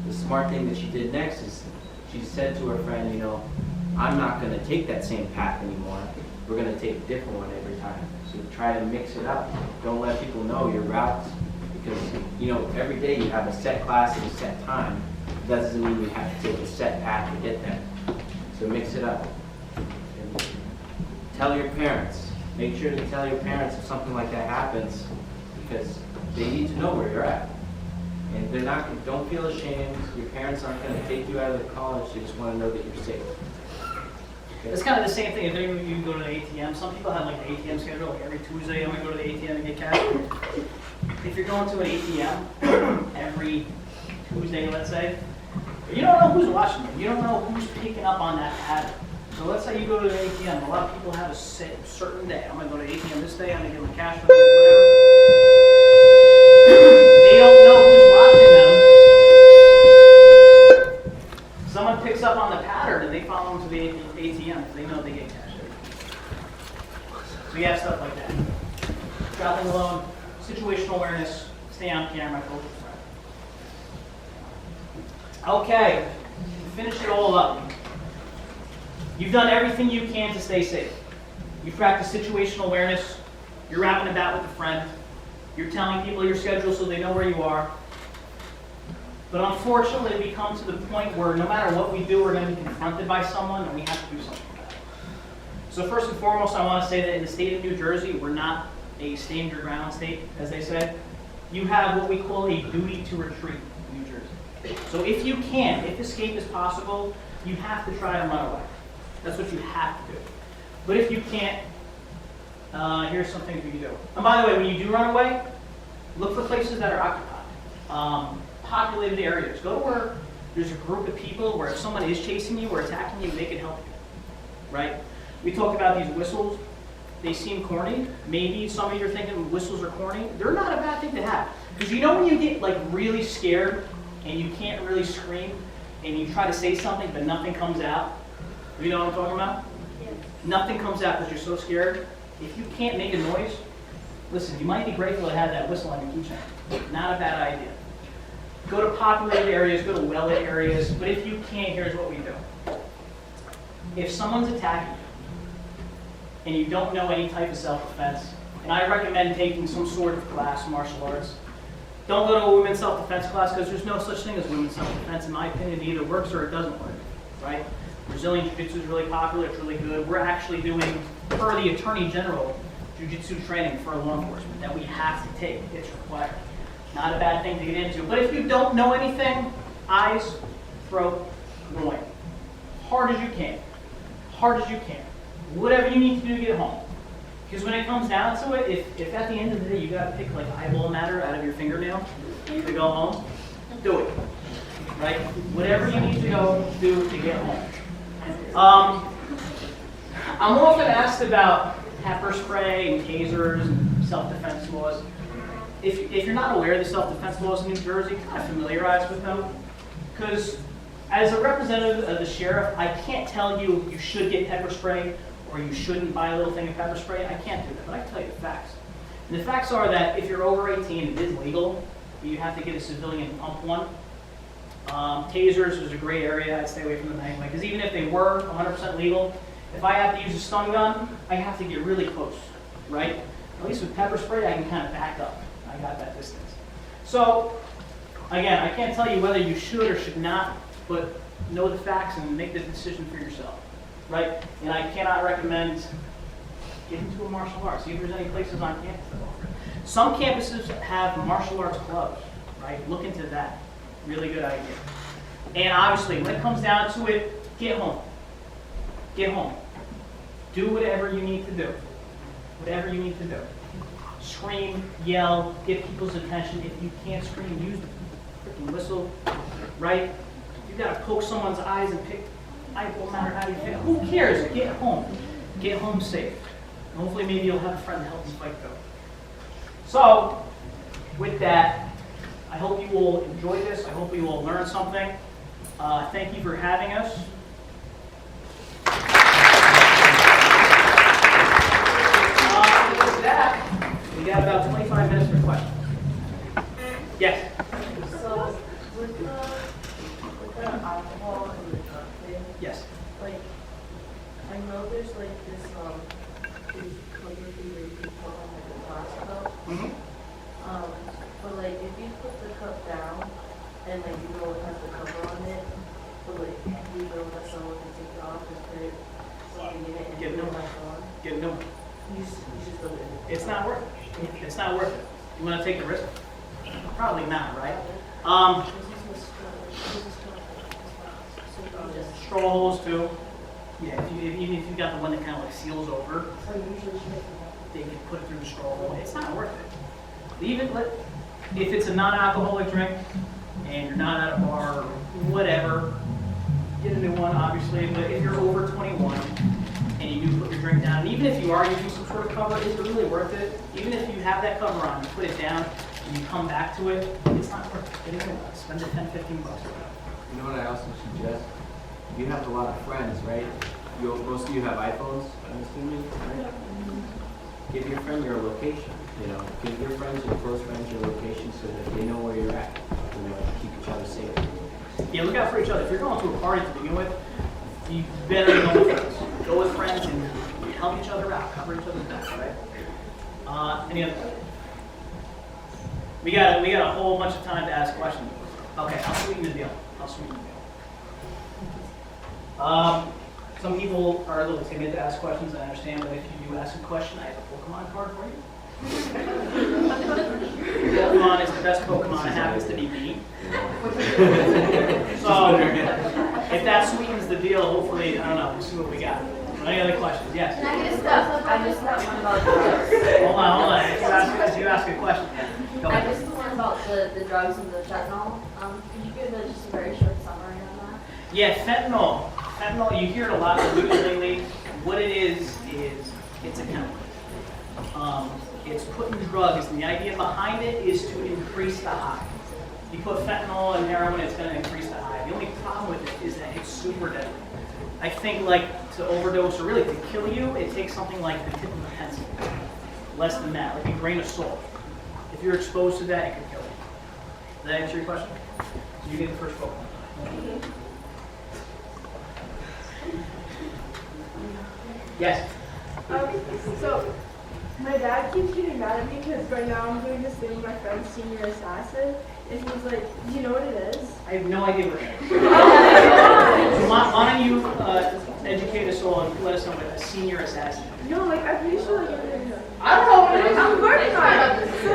The smart thing that she did next is she said to her friend, I'm not going to take that same path anymore. We're going to take a different one every time. So try to mix it up. Don't let people know your routes, because every day you have a set class at a set time. It doesn't mean you have to take a set path to get there. So mix it up. And tell your parents. Make sure to tell your parents if something like that happens, because they need to know where you're at. And they're not. Don't feel ashamed. Your parents aren't going to take you out of the college. They just want to know that you're safe. It's kind of the same thing. If you go to the ATM, some people have like an ATM schedule, like every Tuesday I'm going to go to the ATM and get cash. If you're going to an ATM every Tuesday, let's say, you don't know who's watching you. You don't know who's picking up on that pattern. So let's say you go to the ATM. A lot of people have a certain day. I'm going to go to the ATM this day. I'm going to give them cash, whatever. They don't know who's watching them. Someone picks up on the pattern and they follow them to the ATM. They know they get cash. So you have stuff like that. Traveling alone, situational awareness, stay on camera, go with friends. Okay, finish it all up. You've done everything you can to stay safe. You've practiced situational awareness. You're out and about with a friend. You're telling people your schedule so they know where you are. But unfortunately, we come to the point where no matter what we do, we're going to be confronted by someone, and we have to do something about it. So first and foremost, I want to say that in the state of New Jersey, we're not a stand your ground state, as they say. You have what we call a duty to retreat in New Jersey. So if you can, if escape is possible, you have to try and run away. That's what you have to do. But if you can't, here's some things you can do. And by the way, when you do run away, look for places that are occupied. Populated areas. Go to where there's a group of people where if someone is chasing you or attacking you, they can help you. Right? We talked about these whistles. They seem corny. Maybe some of you are thinking whistles are corny. They're not a bad thing to have. Because when you get like really scared and you can't really scream and you try to say something but nothing comes out. You know what I'm talking about? Yes. Nothing comes out because you're so scared. If you can't make a noise, listen, you might be grateful to have that whistle on your keychain. Not a bad idea. Go to populated areas, go to well-lit areas, but if you can't, here's what we do. If someone's attacking you, and you don't know any type of self-defense, and I recommend taking some sort of class, martial arts. Don't go to a women's self-defense class, because there's no such thing as women's self-defense. In my opinion, it either works or it doesn't work, right? Brazilian Jiu-Jitsu is really popular, it's really good. We're actually doing, per the Attorney General, Jiu-Jitsu training for law enforcement that we have to take. It's required. Not a bad thing to get into. But if you don't know anything, eyes, throat, groin. Hard as you can. Hard as you can. Whatever you need to do to get home. Because when it comes down to it, if at the end of the day you got to pick like eyeball matter out of your fingernail to go home, do it. Right? Whatever you need to go do to get home. I'm often asked about pepper spray and tasers and self-defense laws. If you're not aware of the self-defense laws in New Jersey, kind of familiarize with them. Because as a representative of the sheriff, I can't tell you you should get pepper spray or you shouldn't buy a little thing of pepper spray. I can't do that, but I can tell you the facts. And the facts are that if you're over 18, it is legal. You have to get a civilian pump one. Tasers is a gray area. I'd stay away from them anyway, because even if they were 100% legal, if I have to use a stun gun, I have to get really close, right? At least with pepper spray, I can kind of back up. I got that distance. So, again, I can't tell you whether you should or should not, but know the facts and make the decision for yourself, right? And I cannot recommend getting into a martial arts. See if there's any places on campus that offer it. Some campuses have martial arts clubs, right? Look into that. Really good idea. And obviously, when it comes down to it, get home. Get home. Do whatever you need to do. Whatever you need to do. Scream, yell, get people's attention. If you can't scream, use the freaking whistle, right? You gotta poke someone's eyes and pick. It won't matter how you feel. Who cares? Get home. Get home safe. And hopefully, maybe you'll have a friend to help you fight though. So, with that, I hope you will enjoy this. I hope you will learn something. Thank you for having us. With that, we got about 25 minutes for questions. Yes? So, with the alcohol and the drug thing, Yes. like, I know there's like this, calligraphy where you can put on like a glass cup. But like, if you put the cup down, and like, you know it has the cover on it, but like, you know that someone can take it off and put something in it and Get a new put it one. back on, Get a new one. you just don't do it. It's not worth it. It's not worth it. You want to take the risk? Probably not, right? Straw holes too. Yeah, even if you've got the one that kind of like seals over, they can put it through the straw hole. It's not worth it. If it's a non-alcoholic drink and you're not at a bar or whatever, get a new one, obviously. But if you're over 21 and you do put your drink down, and even if you are using some sort of cover, is it really worth it? Even if you have that cover on, you put it down and you come back to it, it's not worth it. Get a new one. Spend the $10, $15 or whatever. You know what I also suggest? You have a lot of friends, right? Most of you have iPhones, I'm assuming, right? Give your friend your location, you know. Give your friends, your close friends, your location so that they know where you're at. You know, keep each other safe. Yeah, look out for each other. If you're going to a party to begin with, you better go with friends. Go with friends and help each other out, cover each other's backs, right? Any other questions? We got a whole bunch of time to ask questions. Okay, I'll sweeten the deal. Some people are a little timid to ask questions, I understand, but if you do ask a question, I have a Pokemon card for you. Pokemon is the best Pokemon. It happens to be me. So, if that sweetens the deal, hopefully, I don't know, we'll see what we got. Any other questions? Yes? Can I get a stuff? I just got one about drugs. Hold on. If you ask a question. Go I ahead. just one about the drugs and the fentanyl. Could you give just a very short summary on that? Yeah, fentanyl. Fentanyl, you hear it a lot in the news lately. What it is it's a chemical. It's put in drugs, and the idea behind it is to increase the high. You put fentanyl in heroin, it's going to increase the high. The only problem with it is that it's super deadly. I think like to overdose or really to kill you, it takes something like the tip of a pencil. Less than that, like a grain of salt. If you're exposed to that, it could kill you. Does that answer your question? So you get the first vote. Yes. So, my dad keeps getting mad at me because right now I'm doing this thing with my friend's senior assassin, and he's like, do you know what it is? I have no idea what that is. So why don't you educate us all and let us know what a senior assassin is? No, like, I'm pretty sure, like, I don't know what it is. I'm working on it. So,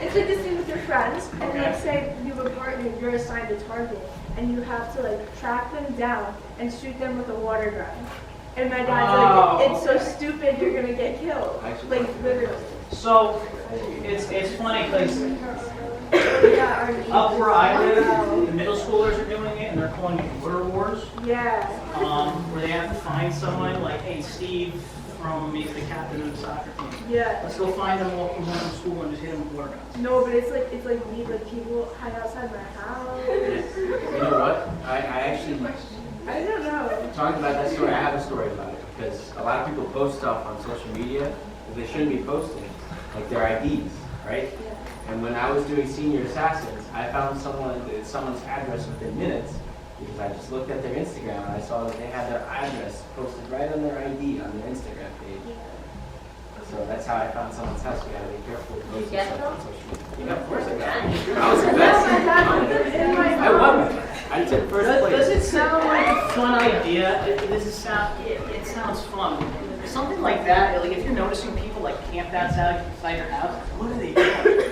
it's like this thing with your friends, and like, say you have a partner, you're assigned a target, and you have to like track them down and shoot them with a water gun. And my dad's like, it's so stupid, you're gonna get killed. Like, literally. So it's funny because Yeah, our needs. Up where I live, the middle schoolers are doing it, and they're calling it water wars. Yeah. Where they have to find someone like, hey, Steve from maybe the captain of the soccer team. Yeah. Let's go find them walking home from school and just hit them with water guns. No, but it's like me, like people hide outside my house. You know what? I actually I don't know. talked about that story. I have a story about it because a lot of people post stuff on social media that they shouldn't be posting, like their IDs, right? And when I was doing Senior Assassins, I found someone's address within minutes because I just looked at their Instagram and I saw that they had their address posted right on their ID on their Instagram page. So that's how I found someone's house. You gotta be careful with posting get stuff on them? social media. Yeah, of course I got it. I was the best. I won. I took first place. Does it sound like a fun idea? It sounds fun. Something like that, like if you're noticing people like camped outside your house, what are they doing?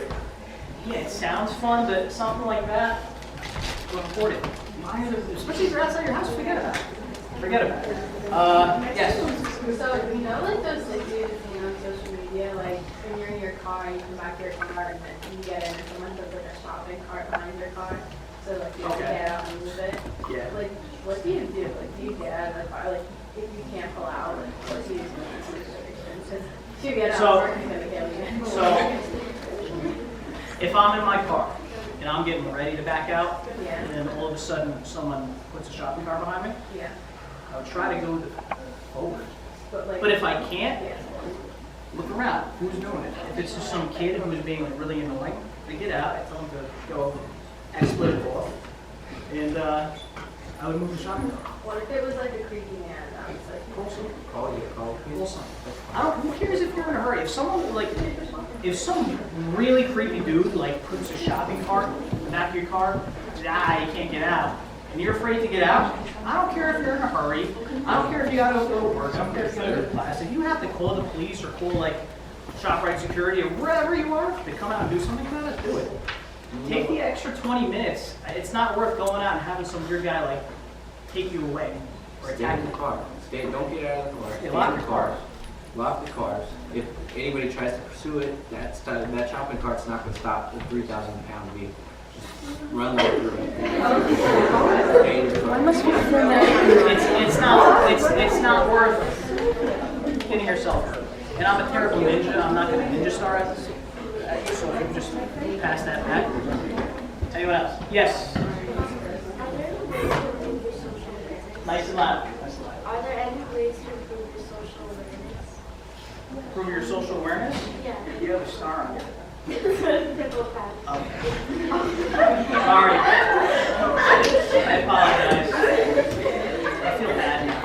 Yeah, it sounds fun, but something like that, report it. Especially if you're outside your house, forget about it. Forget about it. Yes. So, you know, like those videos you see on social media, like when you're in your car, you come back to your car, and then you get in, and someone puts like a shopping cart behind your car, so like you have to get out and move it. Yeah. Like, what do you do? Like, do you get out of the car? Like, if you can't pull out, like, what do you do in that situation? Because if you get out, So- work is gonna kill you. So, if I'm in my car and I'm getting ready to back out, Yeah. and then all of a sudden someone puts a shopping cart behind me, Yeah. I'll try to go forward. But But if I can't, yeah. look around. Who's doing it? If it's just some kid who's being like really annoying, they get out. I tell them to go expletive off, and I would move the shopping cart. What if it was like a creepy man? That was like, Call you. Call someone. I don't. Who cares if you're in a hurry? If someone like, if some really creepy dude like puts a shopping cart in the back of your car, you can't get out, and you're afraid to get out. I don't care if you're in a hurry. I don't care if you gotta go to work. I don't care if you gotta go to class. If you have to call the police or call like ShopRite security or wherever you are to come out and do something about it, do it. Take the extra 20 minutes. It's not worth going out and having some weird guy like take you away or Stay attack in you. the car. Don't get out of the car. Yeah, Stay lock in the the car. Lock the cars. If anybody tries to pursue it, that shopping cart's not going to stop the 3,000-pound vehicle. Just run right through it. Stay in your car. It's not worth getting yourself hurt. And I'm a terrible ninja. I'm not going to ninja star at this. So if you just pass that back. Anyone else? Yes. Nice and loud. Nice and loud. Are there any ways to improve your social awareness? Improve your social awareness. Yeah. You have a star on you. Simple fact. Okay. Sorry. I apologize. I feel bad now.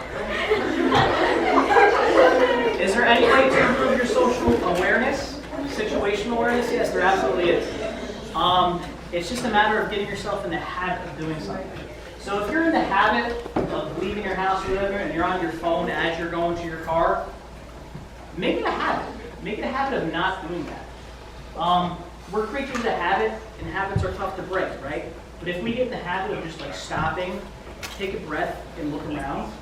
Is there any way to improve your social awareness? Situational awareness? Yes, there absolutely is. It's just a matter of getting yourself in the habit of doing something. So if you're in the habit of leaving your house or whatever, and you're on your phone as you're going to your car, make it a habit. Make it a habit of not doing that. We're creatures of habit, and habits are tough to break, right? But if we get in the habit of just like stopping, take a breath, and look around,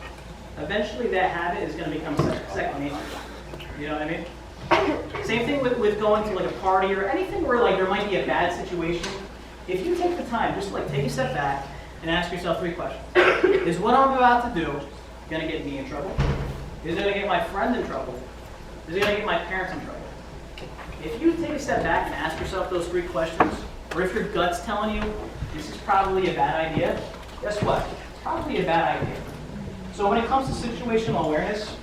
eventually that habit is going to become second nature. You know what I mean? Same thing with going to like a party or anything where like there might be a bad situation. If you take the time, just like take a step back and ask yourself 3 questions. Is what I'm about to do going to get me in trouble? Is it going to get my friend in trouble? Is it going to get my parents in trouble? If you take a step back and ask yourself those 3 questions, or if your gut's telling you this is probably a bad idea, guess what? It's probably a bad idea. So when it comes to situational awareness,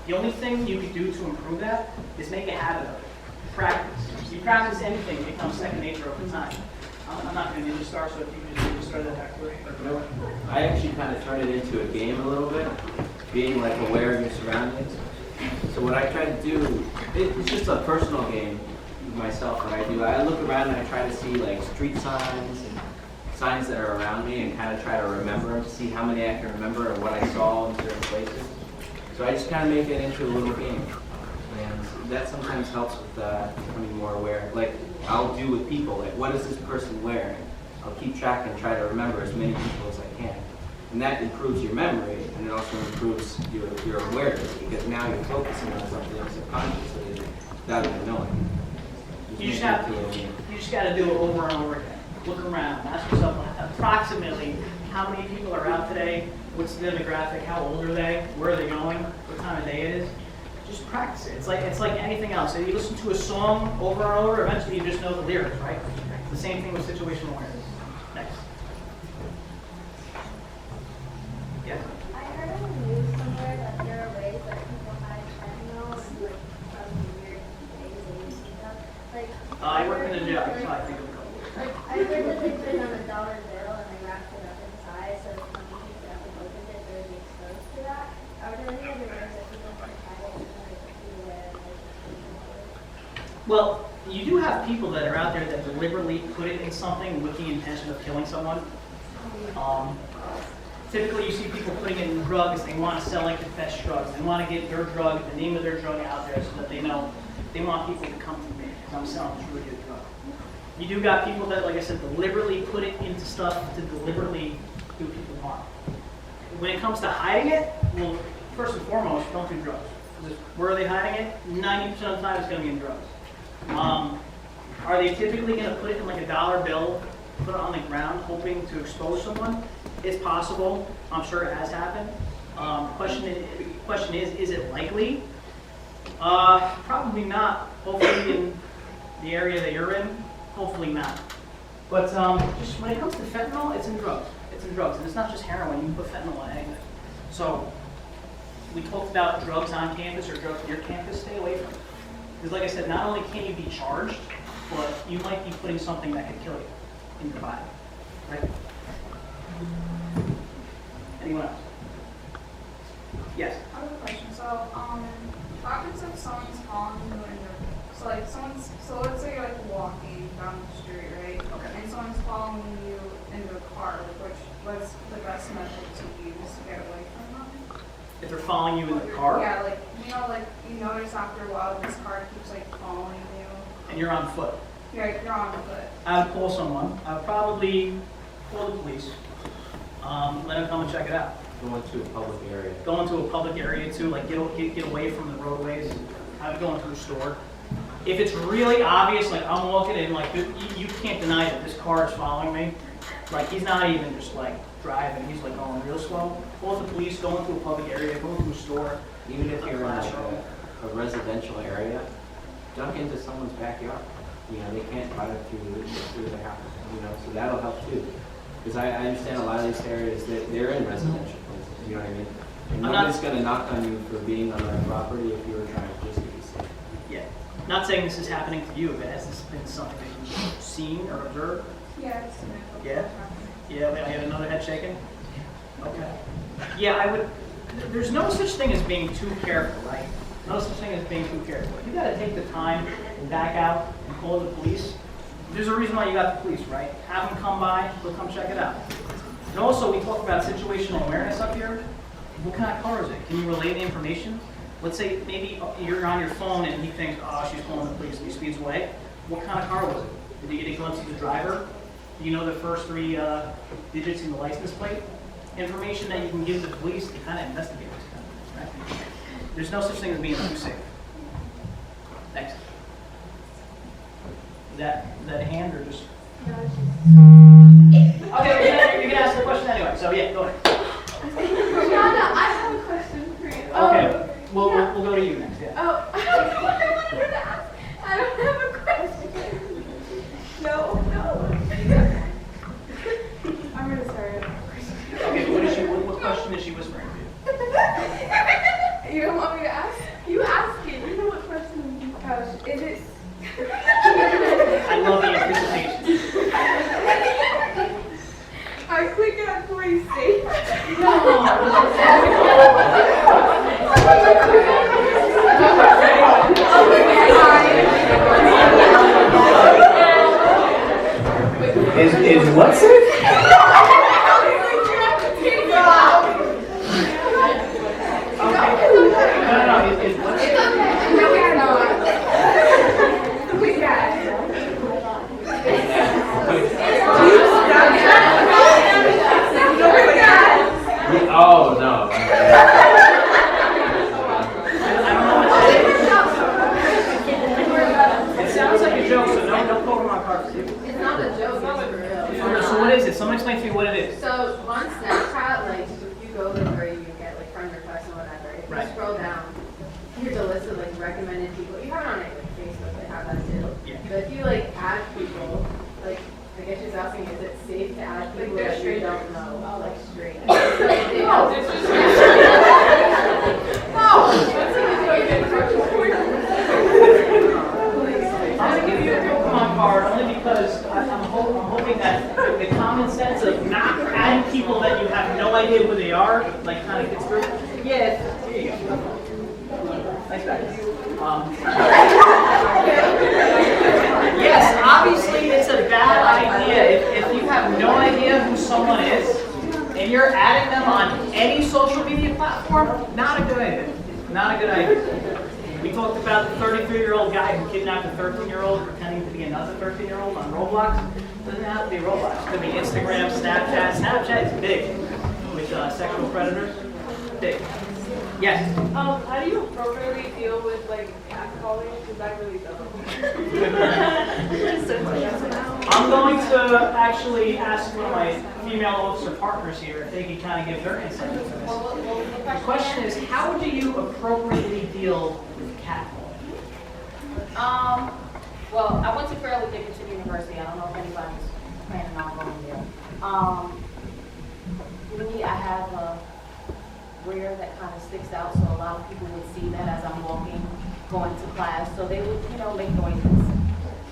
the only thing you can do to improve that is make a habit of it. Practice. If you practice anything, it becomes second nature over time. I'm not going to ninja star, so if you just ninja star that back to it. I actually kind of turn it into a game a little bit, being like aware of your surroundings. So what I try to do, it's just a personal game with myself that I do. I look around and I try to see like street signs and signs that are around me and kind of try to remember them, see how many I can remember or what I saw in certain places. So I just kind of make it into a little game. And that sometimes helps with becoming more aware. Like I'll do with people, like what is this person wearing? I'll keep track and try to remember as many people as I can. And that improves your memory, and it also improves your awareness, because now you're focusing on something subconsciously without even knowing. You just got to do it over and over again. Look around, ask yourself approximately how many people are out today, what's the demographic, how old are they, where are they going, what time of day it is. Just practice it. It's like anything else. If you listen to a song over and over, eventually you just know the lyrics, right? It's the same thing with situational awareness. Next. Yeah. I heard on the news somewhere that there are ways that people hide fentanyl and like from weird things they use and stuff. Like I work in a jail, so I think of a couple. like I heard that they put it on a dollar bill and they wrapped it up inside so if somebody picks it up and opens it, they would be exposed to that. Are there any other ways that people can hide it and like be aware of like Well, you do have people that are out there that deliberately put it in something with the intention of killing someone. Typically, you see people putting it in drugs. They want to sell like confessed drugs. They want to get their drug, the name of their drug out there so that they know they want people to come to me because I'm selling this really good drug. You do got people that, like I said, deliberately put it into stuff to deliberately do people harm. When it comes to hiding it, well, first and foremost, don't do drugs. Because where are they hiding it? 90% of the time, it's going to be in drugs. Are they typically going to put it in like a dollar bill, put it on the ground, hoping to expose someone? It's possible. I'm sure it has happened. Question is it likely? Probably not. Hopefully in the area that you're in, hopefully not. But just when it comes to fentanyl, it's in drugs. It's in drugs, and it's not just heroin. You can put fentanyl on anything. So we talked about drugs on campus or drugs near campus. Stay away from it. Because like I said, not only can you be charged, but you might be putting something that could kill you in your body, right? Anyone else? Yes? I have a question. So, what happens if someone's following you in your, so like so let's say you're like walking down the street, right? Okay. And someone's following you into a car, like what's the best method to use to get away from them? If they're following you in the car, Yeah, like, like you notice after a while this car keeps like following you. and you're on foot, You're on foot. I would call someone. I would probably call the police. Let them come and check it out. Go into a public area. Go into a public area too, like get away from the roadways. I would go into a store. If it's really obvious, like I'm walking in, like you can't deny that this car is following me. Like he's not even just like driving, he's like going real slow. Call the police, go into a public area, go into a store. Even if you're in like a residential area, dunk into someone's backyard. They can't drive through their house. So that'll help too. Because I understand a lot of these areas that they're in residential places. You know what I mean? And nobody's going to knock on you for being on their property if you were trying to just be safe. Yeah. Not saying this is happening to you, but has this been something that you've seen or observed? Yeah, it's Yeah? Yeah, I had another head shaking? Okay. Yeah, I would, there's no such thing as being too careful, right? No such thing as being too careful. You gotta take the time to back out and call the police. There's a reason why you got the police, right? Have them come by, they'll come check it out. And also, we talk about situational awareness up here. What kind of car is it? Can you relay the information? Let's say maybe you're on your phone and he thinks, oh, she's calling the police, and he speeds away. What kind of car was it? Did you get a glimpse of the driver? Do you know the first three digits in the license plate? Information that you can give the police to kind of investigate this kind of thing, right? There's no such thing as being too safe. Next. Is that a hand or just? Okay, you can ask the question anyway. So yeah, go ahead. Shana, I have a question for you. Okay, we'll go to you next. Yeah. Oh, I don't have a question. No. I'm gonna start a question. Okay, what question is she whispering to you? You don't want me to ask? You ask it. You know what question? Is it? I love the anticipation. I click it on Gracie. Is what's it? Oh no. here's a list of like recommended people. You have it on like Facebook, they have that too. Yeah. But if you like add people, like I guess she's asking, is it safe to add people they're that you strangers. don't know? Oh. Like strangers. No, this was I'm gonna give you a Pokemon card only because I'm hoping that the common sense of not adding people that you have no idea who they are, like kind of gets through. Yeah, here you go. Nice back. Yes, obviously it's a bad idea. If you have no idea who someone is and you're adding them on any social media platform, not a good idea. Not a good idea. We talked about the 33-year-old guy who kidnapped a 13-year-old pretending to be another 13-year-old on Roblox. Doesn't have to be Roblox. It could be Instagram, Snapchat. Snapchat is big with sexual predators. Big. Yes. How do you appropriately deal with like catcalling? Because I really don't. I'm going to actually ask one of my female officer partners here if they can kind of give their insight into this. The question is, how do you appropriately deal with catcalling? Well, I went to Fairleigh Dickinson University. I don't know if anybody's planning on going there. Me, I have a rear that kind of sticks out, so a lot of people would see that as I'm walking, going to class, so they would, make noises.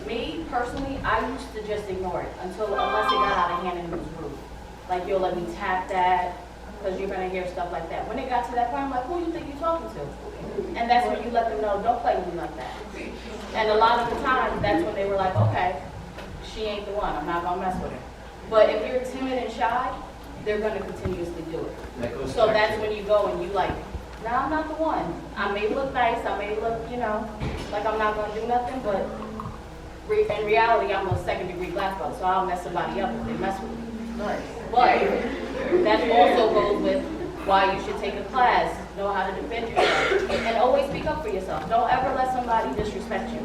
Me, personally, I used to just ignore it unless it got out of hand and it was rude. Like, you'll let me tap that, because you're going to hear stuff like that. When it got to that point, I'm like, who do you think you're talking to? And that's when you let them know, don't play with me like that. And a lot of the time, that's when they were like, okay, she ain't the one, I'm not going to mess with her. But if you're timid and shy, they're going to continuously do it. So that's when you go and you like, no, I'm not the one. I may look nice, I may look, like I'm not going to do nothing, but in reality, I'm a second-degree black belt, so I'll mess somebody up if they mess with me. But that also goes with why you should take a class, know how to defend yourself, and always speak up for yourself. Don't ever let somebody disrespect you.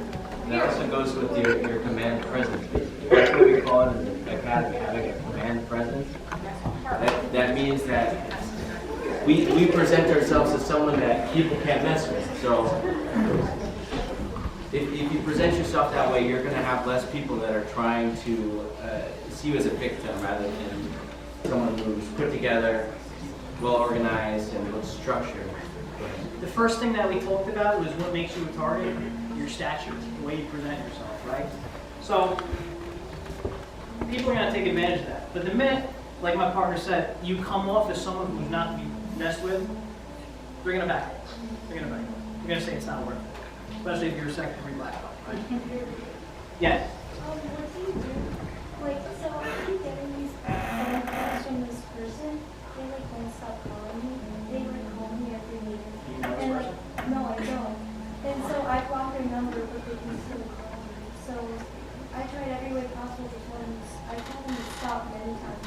That also goes with your command presence. That's what we call it in the academy, having a command presence. That means that we present ourselves as someone that people can't mess with. So if you present yourself that way, you're going to have less people that are trying to see you as a victim rather than someone who's put together, well organized, and looks structured. The first thing that we talked about was what makes you a target, your stature, the way you present yourself, right? So people are going to take advantage of that. But the minute, like my partner said, you come off as someone who's not to be messed with, they're going to back it. They're going to back it. They're going to say it's not worth it. Especially if you're a second-degree black belt, right? Yes? What do you do? Like, so I keep getting these phone calls from this person. They like won't stop calling me. They like call me every meeting. You know this And like, person? no, I don't. And so I blocked their number, but they can still call me. So I tried every way possible to tell them. I told them to stop many times.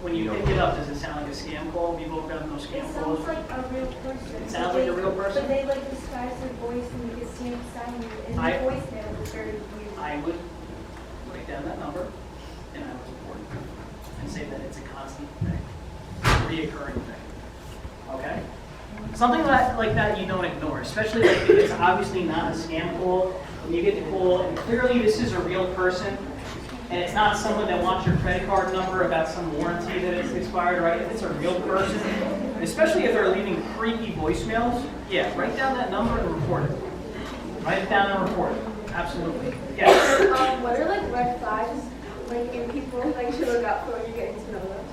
When you pick it up, does it sound like a scam call? People have no scam It calls. sounds like a real person. It sounds like a real person? But they like disguise their voice and make it seem silent. And the voicemail is very weird. I would write down that number, and I would report it, and say that it's a constant thing, reoccurring thing. Okay? Something like that you don't ignore, especially like if it's obviously not a scam call, and you get the call, and clearly this is a real person, and it's not someone that wants your credit card number about some warranty that it's expired, right? If it's a real person, especially if they're leaving creepy voicemails, yeah, write down that number and report it. Write it down and report it. Absolutely. Yes. What are like red flags, like in people, like to look out for when you're getting to know them?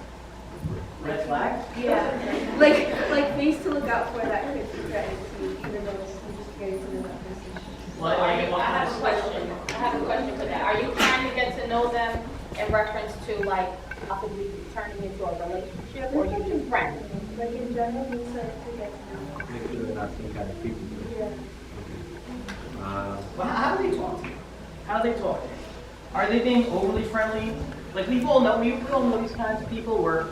Red flag? Yeah, like things to look out for that could be threatening to you, even though it's just getting to know that person. Well, I have a question. I have a question for that. Are you trying to get to know them in reference to like possibly turning into a relationship, or you just friends? Like in general, things to get to know them. Make sure they're not some kind of people. Yeah. Well, how do they talk to you? How do they talk to you? Are they being overly friendly? Like we all know these kinds of people where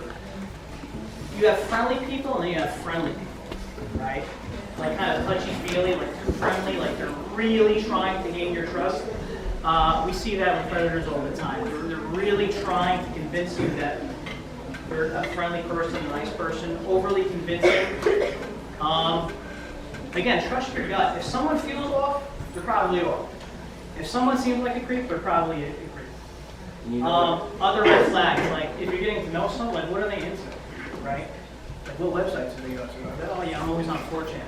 you have friendly people and then you have friendly people, right? Like kind of touchy-feely, like too friendly, like they're really trying to gain your trust. We see that with predators all the time. They're really trying to convince you that they're a friendly person, a nice person, overly convincing. again, trust your gut. If someone feels off, they're probably off. If someone seems like a creep, they're probably a creep. And you know Other red flags, like if you're getting to know someone, like what are they into, right? Like what websites do they go to? Oh yeah, I'm always on 4chan.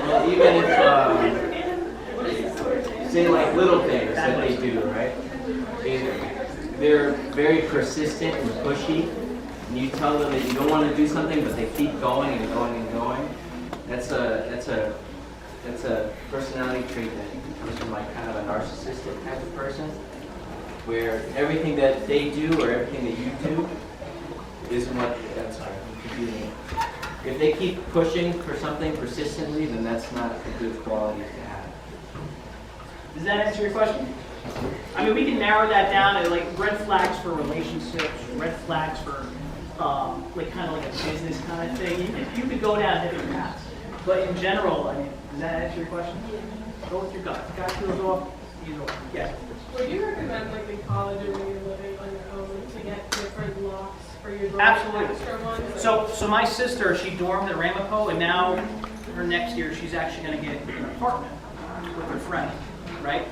well, even if, say like little things that they do, right? If they're very persistent and pushy, and you tell them that you don't want to do something, but they keep going and going and going, that's a personality trait that comes from like kind of a narcissistic type of person, where everything that they do or everything that you do isn't what, I'm sorry, I'm confusing it. If they keep pushing for something persistently, then that's not a good quality to have. Does that answer your question? I mean, we can narrow that down to like red flags for relationships, red flags for like kind of like a business kind of thing. You could go down different paths. But in general, I mean, does that answer your question? Go with your gut. If the guy feels off, he's off. Yes. Would you recommend like in college or when you're living on your own to get different locks for your doors? Absolutely. Extra ones? So my sister, she dormed at Ramapo, and now her next year she's actually going to get an apartment with her friend, right?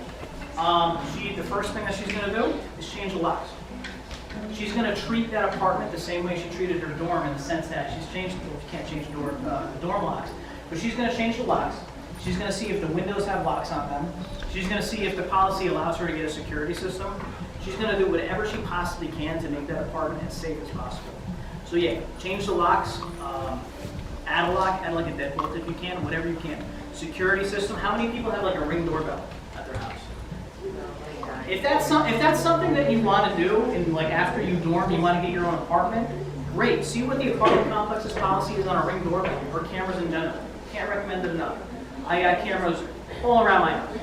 The first thing that she's going to do is change the locks. She's going to treat that apartment the same way she treated her dorm, in the sense that she's changed. Well, she can't change the dorm locks, but she's going to change the locks. She's going to see if the windows have locks on them. She's going to see if the policy allows her to get a security system. She's going to do whatever she possibly can to make that apartment as safe as possible. So yeah, change the locks, add a lock, add like a deadbolt if you can, whatever you can. Security system. How many people have like a Ring doorbell at their house? If that's something that you want to do, and like after you dorm, you want to get your own apartment, great. See what the apartment complex's policy is on a Ring doorbell or cameras in general. Can't recommend it enough. I got cameras all around my house.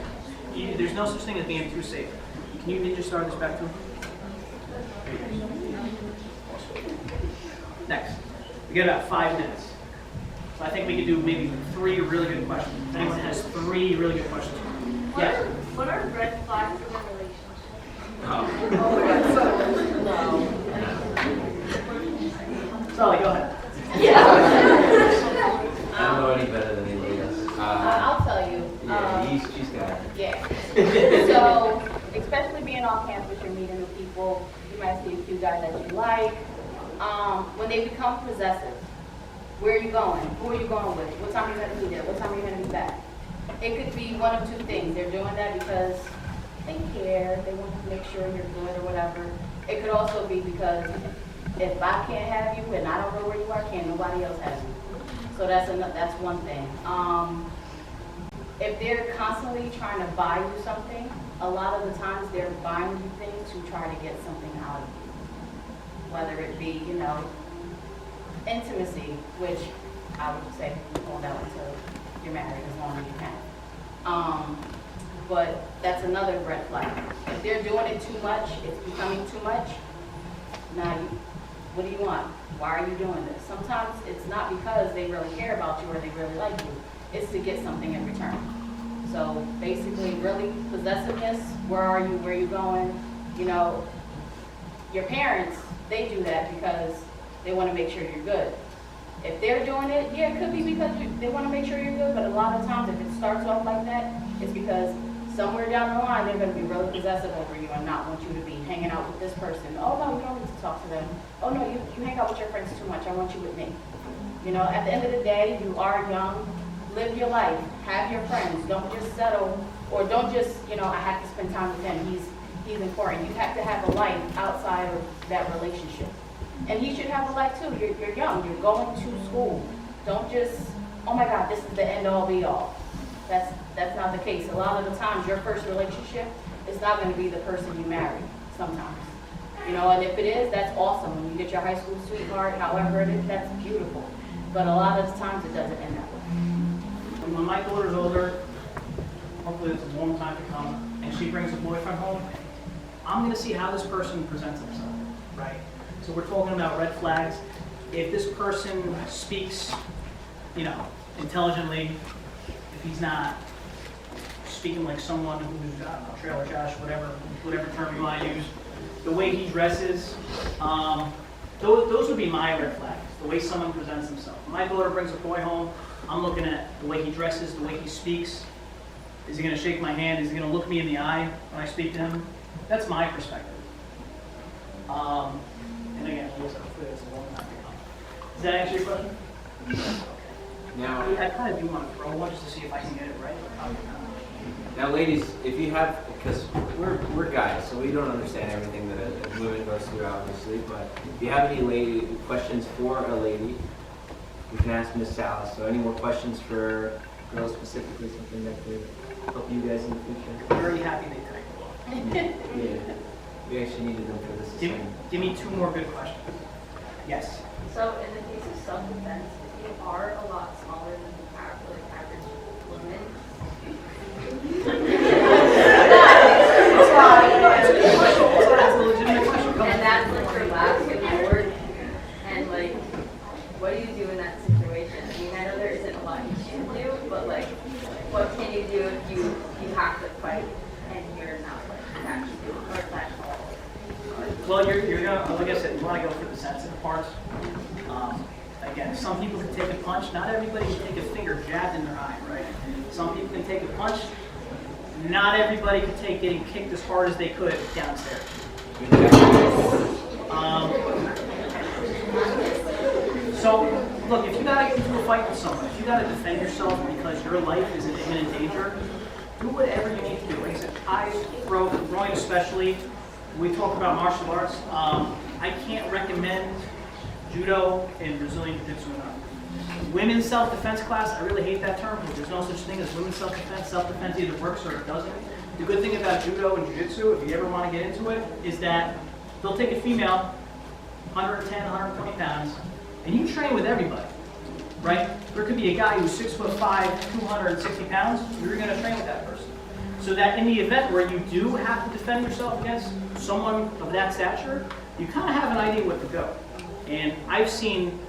There's no such thing as being too safe. Can you ninja star this back to him? Next. We got about 5 minutes. So I think we could do maybe 3 really good questions. If anyone has 3 really good questions. Yes? What are red flags in a relationship? Sully, go ahead. I don't know any better than anybody else. I'll tell you. Yeah, she's got it. Yeah. So, especially being on campus, you're meeting with people. You might see a few guys that you like. When they become possessive, where are you going? Who are you going with? What time are you going to be there? What time are you going to be back? It could be one of 2 things. They're doing that because they care. They want to make sure you're good or whatever. It could also be because if I can't have you and I don't know where you are, can't nobody else have you. So that's one thing. If they're constantly trying to buy you something, a lot of the times they're buying you things to try to get something out of you. Whether it be, intimacy, which I would say hold out until you're married as long as you can. But that's another red flag. If they're doing it too much, it's becoming too much. Now, what do you want? Why are you doing this? Sometimes it's not because they really care about you or they really like you. It's to get something in return. So basically, really possessiveness. Where are you? Where are you going? Your parents, they do that because they want to make sure you're good. If they're doing it, yeah, it could be because they want to make sure you're good, but a lot of times if it starts off like that, it's because somewhere down the line they're going to be really possessive over you and not want you to be hanging out with this person. Oh no, you don't need to talk to them. Oh no, you hang out with your friends too much. I want you with me. At the end of the day, you are young. Live your life. Have your friends. Don't just settle, or don't just, I have to spend time with him. He's important. You have to have a life outside of that relationship. And he should have a life too. You're young. You're going to school. Don't just, oh my God, this is the end all be all. That's not the case. A lot of the times, your first relationship is not going to be the person you marry. Sometimes, and if it is, that's awesome. When you get your high school sweetheart, however it is, that's beautiful. But a lot of the times, it doesn't end that way. When my daughter's older, hopefully it's a long time to come, and she brings a boyfriend home, I'm going to see how this person presents himself, right? So we're talking about red flags. If this person speaks, intelligently, if he's not speaking like someone who's, I don't know, trailer trash, whatever term you want to use, the way he dresses, those would be my red flags, the way someone presents himself. When my daughter brings a boy home, I'm looking at the way he dresses, the way he speaks. Is he going to shake my hand? Is he going to look me in the eye when I speak to him? That's my perspective. And again, it's a long time ago. Does that answer your question? Now, I kind of do want to throw one just to see if I can get it right. now, ladies, if you have, because we're guys, so we don't understand everything that a woman goes through, obviously. But if you have any questions for a lady, you can ask Miss Salas. So, any more questions for girls specifically, something that could help you guys in the future? I'm very happy they typed it. Yeah, we actually needed them for this assignment. Give me 2 more good questions. Yes. So in the case of self-defense, if you are a lot smaller than the average woman, and that's like your last resort, and like, what do you do in that situation? I mean, I know there isn't a lot you can do, but like, what can you do if you have to fight and you're not like actually or that Well, you're gonna, like I said, you want to go for the sensitive parts. Again, some people can take a punch. Not everybody can take a finger jabbed in their eye, right? Some people can take a punch. Not everybody can take getting kicked as hard as they could downstairs. So, look, if you gotta get into a fight with someone, if you gotta defend yourself because your life is in imminent danger, do whatever you need to do. Like I said, eyes, throat, groin especially. We talk about martial arts. I can't recommend judo and Brazilian jiu-jitsu enough. Women's self-defense class, I really hate that term because there's no such thing as women's self-defense. Self-defense either works or it doesn't. The good thing about judo and jiu-jitsu, if you ever want to get into it, is that they'll take a female, 110, 120 pounds, and you train with everybody, right? There could be a guy who's 6'5", 260 pounds, you're going to train with that person. So that in the event where you do have to defend yourself against someone of that stature, you kind of have an idea what to go. And I've seen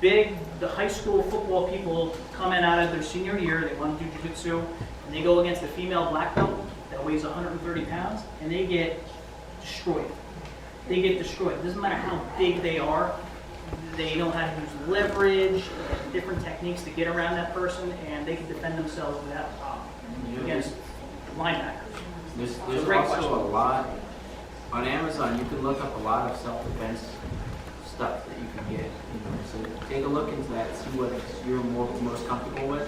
the high school football people come in out of their senior year, they want to do jiu-jitsu, and they go against a female black belt that weighs 130 pounds, and they get destroyed. They get destroyed. It doesn't matter how big they are. They know how to use leverage, different techniques to get around that person, and they can defend themselves without a problem against linebackers. There's also a lot, on Amazon, you can look up a lot of self-defense stuff that you can get. So take a look into that, see what you're most comfortable with,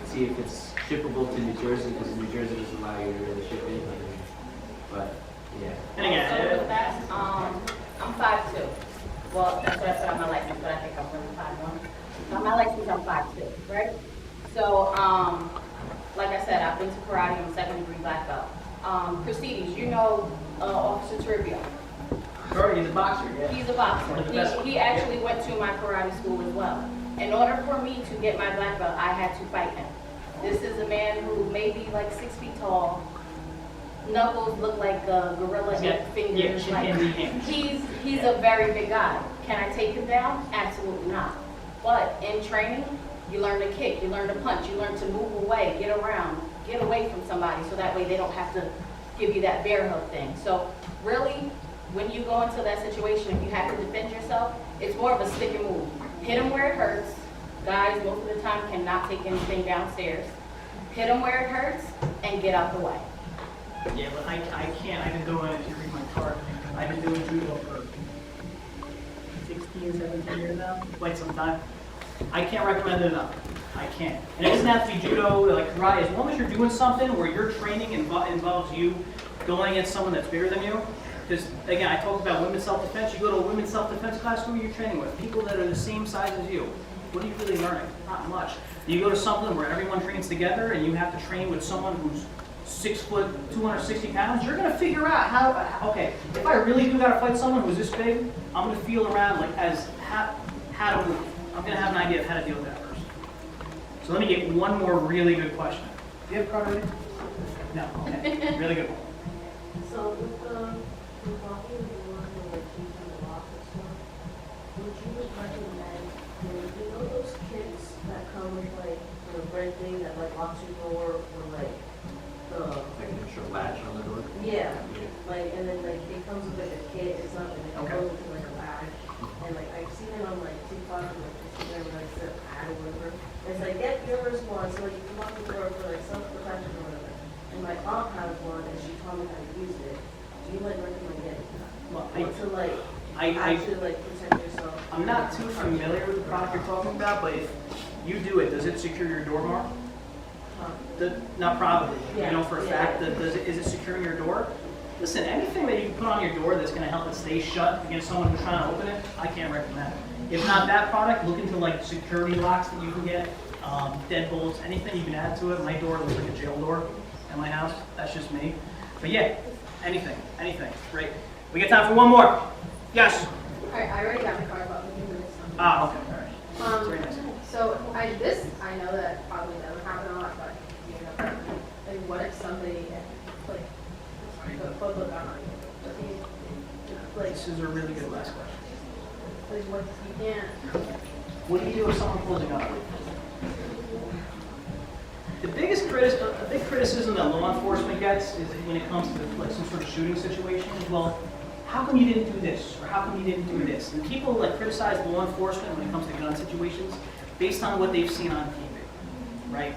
see if it's shippable to New Jersey, because New Jersey doesn't allow you to really ship it. But, yeah. And again, So with that, I'm 5'2". Well, that's what I said on my license, but I think I'm really 5'1". On my license, I'm 5'2", right? So, like I said, I've been to karate. I'm 2nd degree black belt. Christides, you know Officer Trivio. Sure, he's a boxer, yeah. He's a boxer. He actually went to my karate school as well. In order for me to get my black belt, I had to fight him. This is a man who may be like 6 feet tall. Knuckles look like a gorilla, 8 fingers. Yeah, like, he's a very big guy. Can I take him down? Absolutely not. But in training, you learn to kick, you learn to punch, you learn to move away, get around, get away from somebody, so that way they don't have to give you that bear hug thing. So really, when you go into that situation, if you have to defend yourself, it's more of a stick and move. Hit them where it hurts. Guys, most of the time, cannot take anything downstairs. Hit them where it hurts, and get out the way. Yeah, but I can't. I've been doing, if you read my card, I've been doing judo for 16, 17 years now, quite some time. I can't recommend it enough. I can't. And it doesn't have to be judo, like karate. As long as you're doing something where your training involves you going against someone that's bigger than you. Because, again, I talked about women's self-defense. You go to a women's self-defense class, who are you training with? People that are the same size as you. What are you really learning? Not much. You go to something where everyone trains together and you have to train with someone who's 6 foot, 260 pounds, you're going to figure out how, okay, if I really do got to fight someone who's this big, I'm going to feel around like how to move. I'm going to have an idea of how to deal with that person. So let me get one more really good question. Do you have a card ready? No, okay. Really good one. So with walking the one or like using the lock and stuff, would you recommend, you know those kits that come with like the red thing that like locks your door or like Like an extra latch on the door? yeah, like, and then like it comes with like a kit or something, and it Okay. goes into like a latch. and like I've seen it on like TikTok and like Instagram and like the ad or whatever. It's like get your first one, so like you come up the door for like self-protection or whatever. And my mom has one, and she taught me how to use it. Do you like recommend getting that? Well, Or to like I actually like protect yourself? I'm not too familiar with the product you're talking about, but if you do it, does it secure your door more? Not probably. You know for a fact that is it securing your door? Listen, anything that you can put on your door that's going to help it stay shut against someone who's trying to open it, I can't recommend. If not that product, look into like security locks that you can get, deadbolts, anything you can add to it. My door looks like a jail door in my house. That's just me. But yeah, anything. Great. We got time for one more. Yes. Alright, I already got my card, but we can do this one. Ah, okay. All right. Very nice. So I know that probably doesn't happen a lot, but you know, like what if somebody like put a gun on you? Like This is a really good last question. what you can't. What do you do if someone pulls a gun on you? The big criticism that law enforcement gets is when it comes to like some sort of shooting situation is, well, how come you didn't do this? Or how come you didn't do this? And people like criticize law enforcement when it comes to gun situations based on what they've seen on TV, right?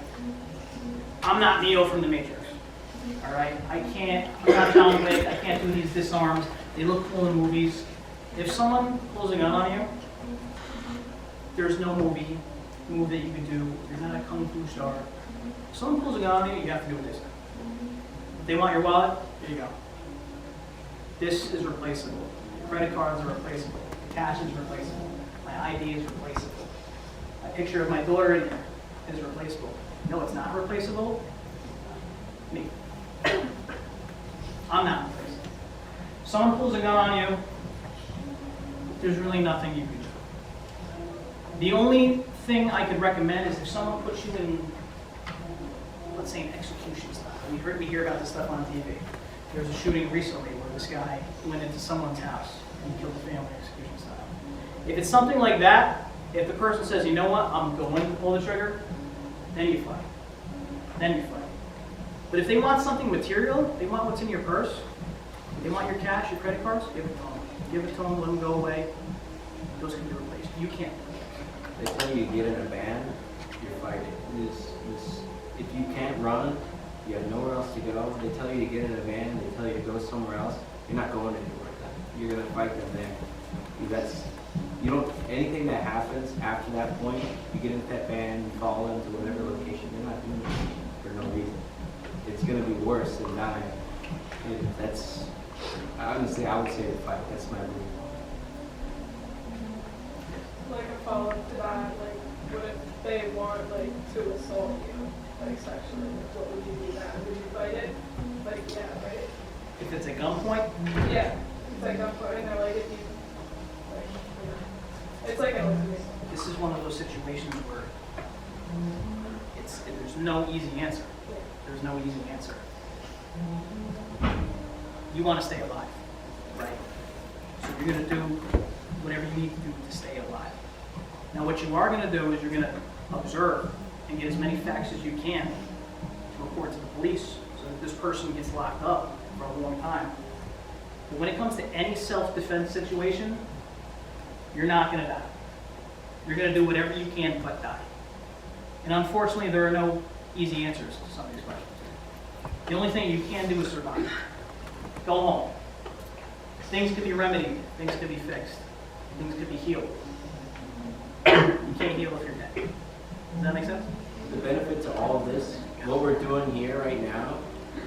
I'm not Neo from the Matrix, all right? I'm not John Wick, I can't do these disarms. They look cool in movies. If someone pulls a gun on you, there's no move that you can do. You're not a kung fu star. If someone pulls a gun on you, you have to do what they say. If they want your wallet, here you go. This is replaceable. Credit cards are replaceable. Cash is replaceable. My ID is replaceable. A picture of my daughter in there is replaceable. No, it's not replaceable. Me. I'm not replaceable. Someone pulls a gun on you, there's really nothing you can do. The only thing I could recommend is if someone puts you in, let's say, an execution style. We hear about this stuff on TV. There was a shooting recently where this guy went into someone's house and killed the family execution style. If it's something like that, if the person says, you know what, I'm going to pull the trigger, then you fight. But if they want something material, they want what's in your purse, they want your cash, your credit cards, give it to them. Give it to them, let them go away. Those can be replaced. You can't. They tell you to get in a van, you're fighting. If you can't run, you have nowhere else to go. They tell you to get in a van, they tell you to go somewhere else. You're not going anywhere then. You're gonna fight them there. Anything that happens after that point, you get into that van, you fall into whatever location, you're not doing it for no reason. It's gonna be worse than dying. Honestly, I would say to fight. That's my belief. Like a follow-up to that, like what if they want like to assault you, like sexually? What would you do then? Would you fight it? Like yeah, right? If it's a gunpoint, Yeah. It's like I'm putting there like if you like you know. It's like this is one of those situations where there's no easy answer. There's no easy answer. You want to stay alive, right? So you're going to do whatever you need to do to stay alive. Now what you are going to do is you're going to observe and get as many facts as you can to report to the police so that this person gets locked up for a long time. But when it comes to any self-defense situation, you're not going to die. You're going to do whatever you can but die. And unfortunately, there are no easy answers to some of these questions. The only thing you can do is survive. Go home. Things can be remedied. Things can be fixed. Things can be healed. You can't heal if you're dead. Does that make sense? The benefit to all of this, what we're doing here right now,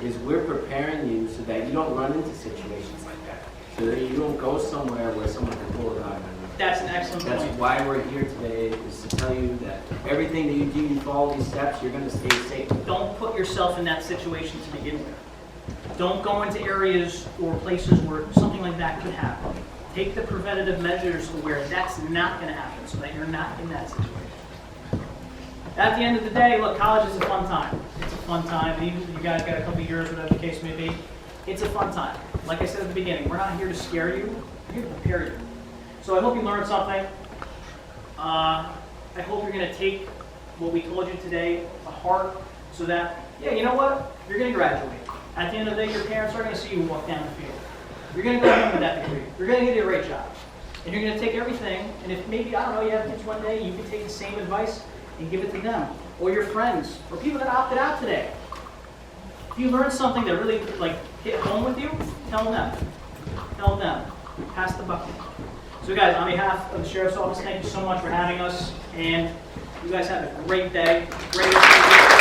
is we're preparing you so that you don't run into situations like that. So that you don't go somewhere where someone can pull a gun on you. That's an excellent point. That's why we're here today, is to tell you that everything that you do, you follow these steps, you're going to stay safe. Don't put yourself in that situation to begin with. Don't go into areas or places where something like that could happen. Take the preventative measures to where that's not going to happen so that you're not in that situation. At the end of the day, look, college is a fun time. It's a fun time. Even if you guys got a couple of years, whatever the case may be, it's a fun time. Like I said at the beginning, we're not here to scare you. We're here to prepare you. So I hope you learned something. I hope you're going to take what we told you today to heart so that, yeah, you know what? You're going to graduate. At the end of the day, your parents are going to see you walk down the field. You're going to go home with that degree. You're going to get a great job. And you're gonna take everything, and if maybe, I don't know, you have kids one day, you can take the same advice and give it to them, or your friends, or people that opted out today. If you learned something that really like hit home with you, tell them. Tell them. Pass the bucket. So guys, on behalf of the Sheriff's Office, thank you so much for having us, and you guys have a great day. Great